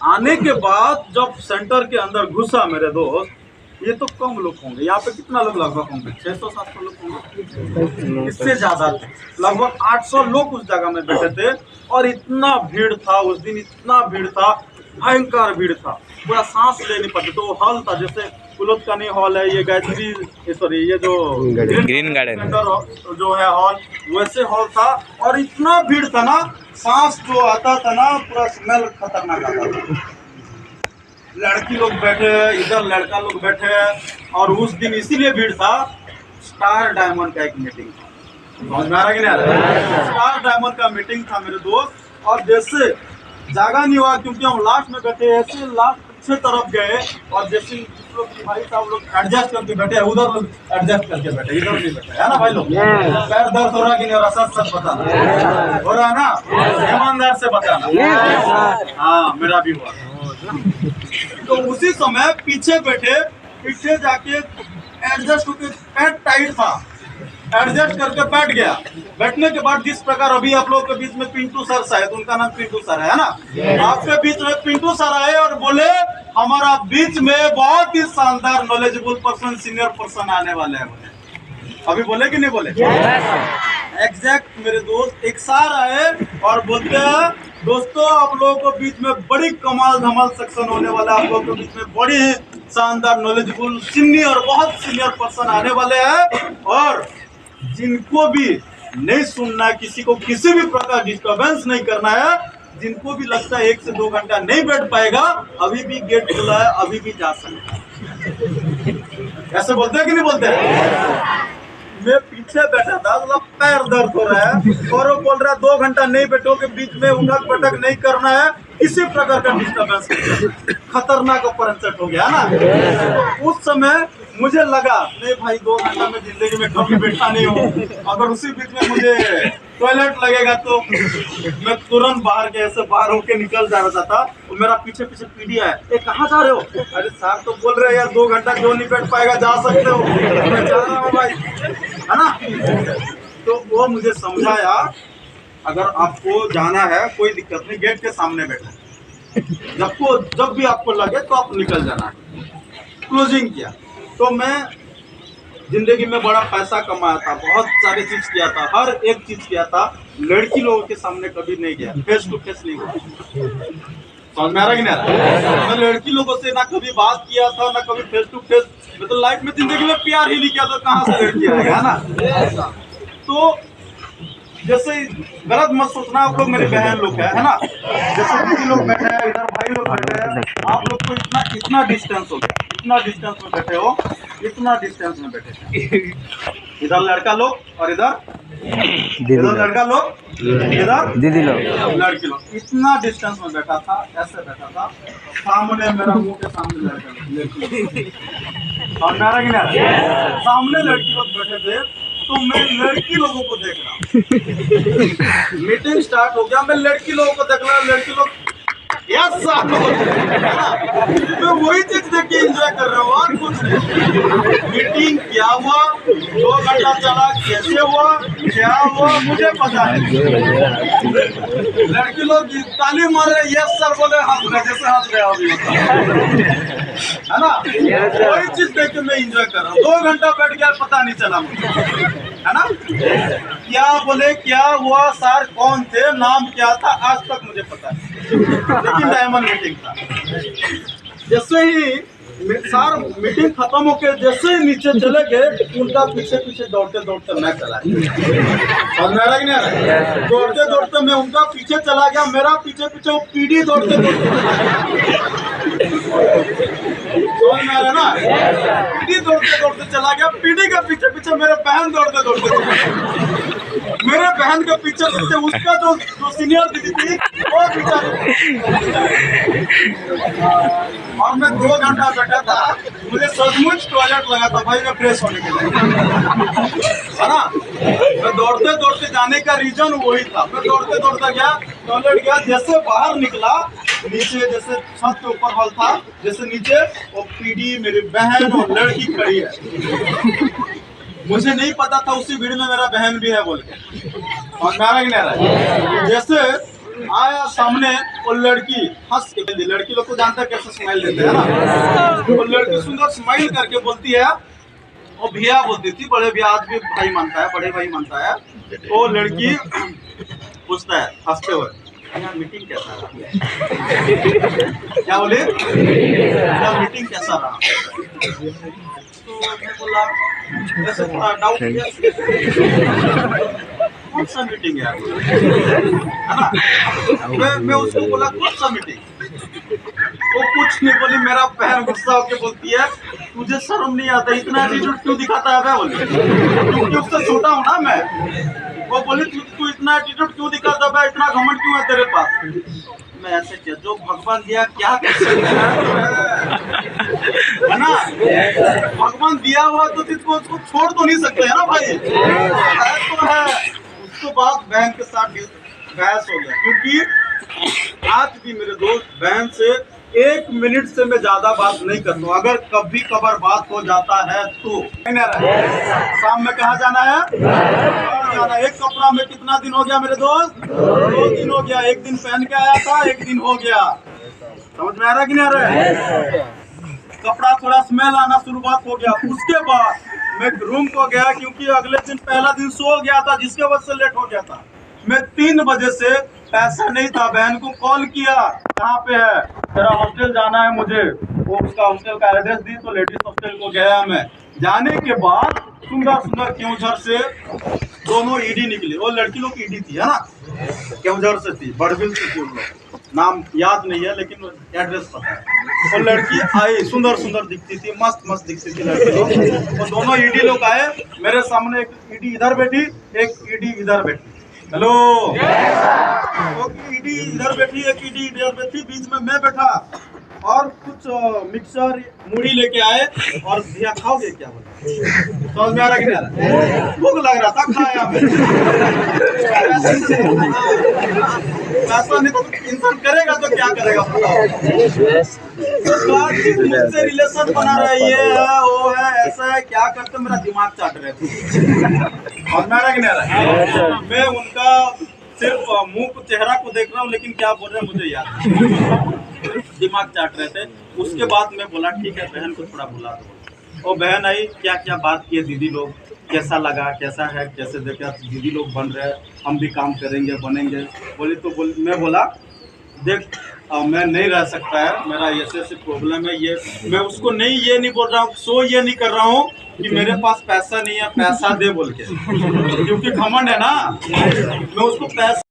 आने के बाद जब सेंटर के अंदर घुसा मेरे दोस्त, ये तो कम लोग होंगे, यहाँ पे कितना लोग लगभग होंगे, 600-700 लोग होंगे, इससे ज्यादा थे, लगभग 800 लोग उस जगह में बैठे थे। और इतना भीड़ था उस दिन, इतना भीड़ था, भयंकर भीड़ था, पूरा सांस ले नहीं पाते। तो वो हॉल था, जैसे कुलोत्कानी हॉल है, ये गायत्री सॉरी ये जो ग्रीन गार्डन सेंटर जो है हॉल, वैसे हॉल था। और इतना भीड़ था ना, सांस जो आता था ना, पूरा स्मेल खतरनाक आता था। लड़की लोग बैठे, इधर लड़का लोग बैठे। और उस दिन इसीलिए भीड़ था, स्टार डायमंड का एक मीटिंग था, समझ में आ रहा कि नहीं आ रहा? स्टार डायमंड का मीटिंग था मेरे दोस्त। और जैसे जागा नहीं हुआ, क्योंकि हम लास्ट में बैठे, ऐसे लास्ट पीछे तरफ गए, और जैसे जिस लोग की भाई साहब लोग एडजस्ट करके बैठे, उधर लोग एडजस्ट करके बैठे, इधर नहीं बैठे, है ना भाई लोग? पैर दर्द हो रहा कि नहीं हो रहा? सच बताना, हो रहा ना? ईमानदार से बताना। हाँ, मेरा भी हुआ। तो उसी समय पीछे बैठे, पीछे जाके एडजस्ट होके, पैंट टाइट था, एडजस्ट करके बैठ गया। बैठने के बाद जिस प्रकार अभी आप लोगों के बीच में पिंटू सर शायद, उनका नाम पिंटू सर है ना, आपके बीच में पिंटू सर आए और बोले हमारा बीच में बहुत ही शानदार नॉलेजेबल पर्सन, सीनियर पर्सन आने वाले हैं। अभी बोले कि नहीं बोले? एग्जैक्ट मेरे दोस्त एक सार आए और बोलते हैं दोस्तों, आप लोगों के बीच में बड़ी कमाल धमाल सेक्शन होने वाला है, आप लोगों के बीच में बड़ी शानदार नॉलेजेबल सीनियर, बहुत सीनियर पर्सन आने वाले हैं। और जिनको भी नहीं सुनना है, किसी को किसी भी प्रकार डिस्टर्बेंस नहीं करना है, जिनको भी लगता है 1 से 2 घंटा नहीं बैठ पाएगा, अभी भी गेट खुला है, अभी भी जा सकता है। ऐसे बोलते हैं कि नहीं बोलते हैं? मैं पीछे बैठा था, मतलब पैर दर्द हो रहा है, और वो बोल रहा है 2 घंटा नहीं बैठोगे, बीच में उठक पटक नहीं करना है, किसी प्रकार का डिस्टर्बेंस नहीं। खतरनाक अपरंचट हो गया ना। तो उस समय मुझे लगा नहीं भाई, 2 घंटा में जिंदगी में कभी बैठा नहीं हूँ, अगर उसी बीच में मुझे टॉयलेट लगेगा तो मैं तुरंत बाहर के ऐसे बाहर होके निकल जा रहा था। तो मेरा पीछे पीछे पीडी है, कहाँ जा रहे हो? अरे सर तो बोल रहे हैं यार 2 घंटा जो नहीं बैठ पाएगा जा सकते हो, मैं जा रहा हूँ भाई, है ना। तो वो मुझे समझाया अगर आपको जाना है कोई दिक्कत नहीं, गेट के सामने बैठा, जब भी आपको लगे तो आप निकल जाना। क्लोजिंग किया। तो मैं जिंदगी में बड़ा पैसा कमाया था, बहुत सारे चीज किया था, हर एक चीज किया था, लड़की लोगों के सामने कभी नहीं गया, फेस टू फेस नहीं गया। समझ में आ रहा कि नहीं? मैं लड़की लोगों से ना कभी बात किया था, ना कभी फेस टू फेस, मैं तो लाइफ में जिंदगी में प्यार ही नहीं किया, तो कहाँ से लड़की आएगा, है ना। तो जैसे गलत मत सोचना, आप लोग मेरे बहन लोग है ना, जैसे दीदी लोग बैठे हैं, इधर भाई लोग बैठे हैं, आप लोग को इतना डिस्टेंस हो गया, इतना डिस्टेंस में बैठे हो, इतना डिस्टेंस में बैठे, इधर लड़का लोग और इधर लड़का लोग, इधर दीदी लोग, लड़की लोग, इतना डिस्टेंस में बैठा था, ऐसे बैठा था, सामने मेरा मुंह के सामने लड़का लोग, और मेरा कि नहीं, सामने लड़की लोग बैठे थे। तो मैं लड़की लोगों को देख रहा, मीटिंग स्टार्ट हो गया, मैं लड़की लोगों को देख रहा, लड़की लोग यस मैं वही चीज देख के एंजॉय कर रहा हूँ, और कुछ नहीं। मीटिंग क्या हुआ, 2 घंटा चला, कैसे हुआ, क्या हुआ, मुझे पता नहीं। लड़की लोग ताली मार रहे, यस सर बोले, हंस रहे, जैसे हंस रहे अभी, है ना। वही चीज देख के मैं एंजॉय कर रहा हूँ। 2 घंटा बैठ गया, पता नहीं चला मुझे, है ना। क्या बोले, क्या हुआ, सर कौन थे, नाम क्या था, आज तक मुझे पता नहीं, लेकिन डायमंड मीटिंग था। जैसे ही सर मीटिंग खत्म होके जैसे ही नीचे चले गए, उनका पीछे पीछे दौड़ते दौड़ते मैं चला गया, और मेरा कि नहीं, दौड़ते दौड़ते मैं उनका पीछे चला गया, मेरा पीछे पीछे वो पीढ़ी दौड़ते दौड़ते ना, पीढ़ी दौड़ते दौड़ते चला गया, पीढ़ी के पीछे पीछे मेरे बहन दौड़ते दौड़ते, मेरे बहन के पीछे पीछे उसका जो सीनियर दीदी थी वो पीछे, और मैं 2 घंटा बैठा था, मुझे सचमुच टॉयलेट लगा था भाई, मैं फ्रेश होने के लिए, है ना। मैं दौड़ते दौड़ते जाने का रीजन वही था, मैं दौड़ते दौड़ते गया, टॉयलेट गया, जैसे बाहर निकला नीचे जैसे छत के ऊपर हॉल था, जैसे नीचे वो पीडी मेरी बहन और लड़की खड़ी है। मुझे नहीं पता था उसी भीड़ में मेरा बहन भी है बोल के, और मेरा ही नहीं रहा। जैसे आया सामने वो लड़की हंस के, लड़की लोग तो जानते हैं कैसे स्माइल देते हैं ना, वो लड़की सुंदर स्माइल करके बोलती है, वो भैया बोलती थी, बड़े भैया आज भी भाई मानता है, बड़े भाई मानता है। वो लड़की पूछता है हंसते हुए, यार मीटिंग कैसा रहा? क्या बोले? यार मीटिंग कैसा रहा? तो मैं बोला ऐसे थोड़ा डाउट किया, कौन सा मीटिंग है ना? मैं उसको बोला कौन सा मीटिंग? वो कुछ नहीं बोली। मेरा बहन गुस्सा होके बोलती है, तुझे शर्म नहीं आता, इतना एटीट्यूड क्यों दिखाता है? बोले क्योंकि उससे छोटा हूँ ना मैं। वो बोली तू इतना एटीट्यूड क्यों दिखाता है, इतना घमंड क्यों है तेरे पास? मैं ऐसे किया, जो भगवान दिया क्या कर सकते हैं, है ना? भगवान दिया हुआ तो उसको छोड़ तो नहीं सकते है ना भाई, है तो है। उसके बाद बहन के साथ बहस हो गया, क्योंकि आज भी मेरे दोस्त बहन से 1 मिनट से मैं ज्यादा बात नहीं करता हूँ। अगर कभी कभार बात हो जाता है तो शाम में कहाँ जाना है? जाना। एक कपड़ा में कितना दिन हो गया मेरे दोस्त? 2 दिन हो गया। एक दिन पहन के आया था, एक दिन हो गया। समझ में आ रहा है कि नहीं आ रहा है? कपड़ा थोड़ा स्मेल आना शुरुआत हो गया। उसके बाद मैं रूम को गया, क्योंकि अगले दिन पहला दिन सो गया था, जिसके वजह से लेट हो गया था। मैं 3 बजे से, पैसा नहीं था, बहन को कॉल किया, कहाँ पे है? तेरा हॉस्टल जाना है मुझे। वो उसका हॉस्टल का एड्रेस दी, तो लेडीज हॉस्टल को गया मैं। जाने के बाद सुंदर सुंदर केवझर से दोनों ईडी निकले। वो लड़की लोग की ईडी थी, है ना, केवझर से थी, बड़बिल से थी। नाम याद नहीं है लेकिन एड्रेस पता है। वो लड़की आई, सुंदर सुंदर दिखती थी, मस्त मस्त दिखती थी लड़की लोग। वो दोनों ईडी लोग आए मेरे सामने। एक ईडी इधर बैठी, एक ईडी इधर बैठी। हेलो, ईडी इधर बैठी, एक ईडी इधर बैठी, बीच में मैं बैठा। और कुछ मिक्सर मूढ़ी लेके आए, और भैया खाओगे क्या? बोले समझ में आ रहा कि नहीं? भूख लग रहा था, खाया मैं। ऐसा नहीं तो इंसान करेगा तो क्या करेगा? मुझसे रिलेशन बना रहा है, ये है वो है, ऐसा है, क्या करते? मेरा दिमाग चाट रहे थे। और मेरा कि नहीं रहा? मैं उनका सिर्फ मुंह को, चेहरा को देख रहा हूँ, लेकिन क्या बोल रहे हैं मुझे याद नहीं। दिमाग चाट रहे थे। उसके बाद मैं बोला ठीक है, बहन को थोड़ा बुला दो। वो बहन आई, क्या क्या बात किए दीदी लोग, कैसा लगा, कैसा है, कैसे देखा दीदी लोग बन रहे हैं, हम भी काम करेंगे, बनेंगे। बोली तो मैं बोला देख मैं नहीं रह सकता है, मेरा ऐसे प्रॉब्लम है। ये मैं उसको ये नहीं बोल रहा हूँ, ये नहीं कर रहा हूँ कि मेरे पास पैसा नहीं है, पैसा दे बोल के, क्योंकि घमंड है ना। मैं उसको पैसा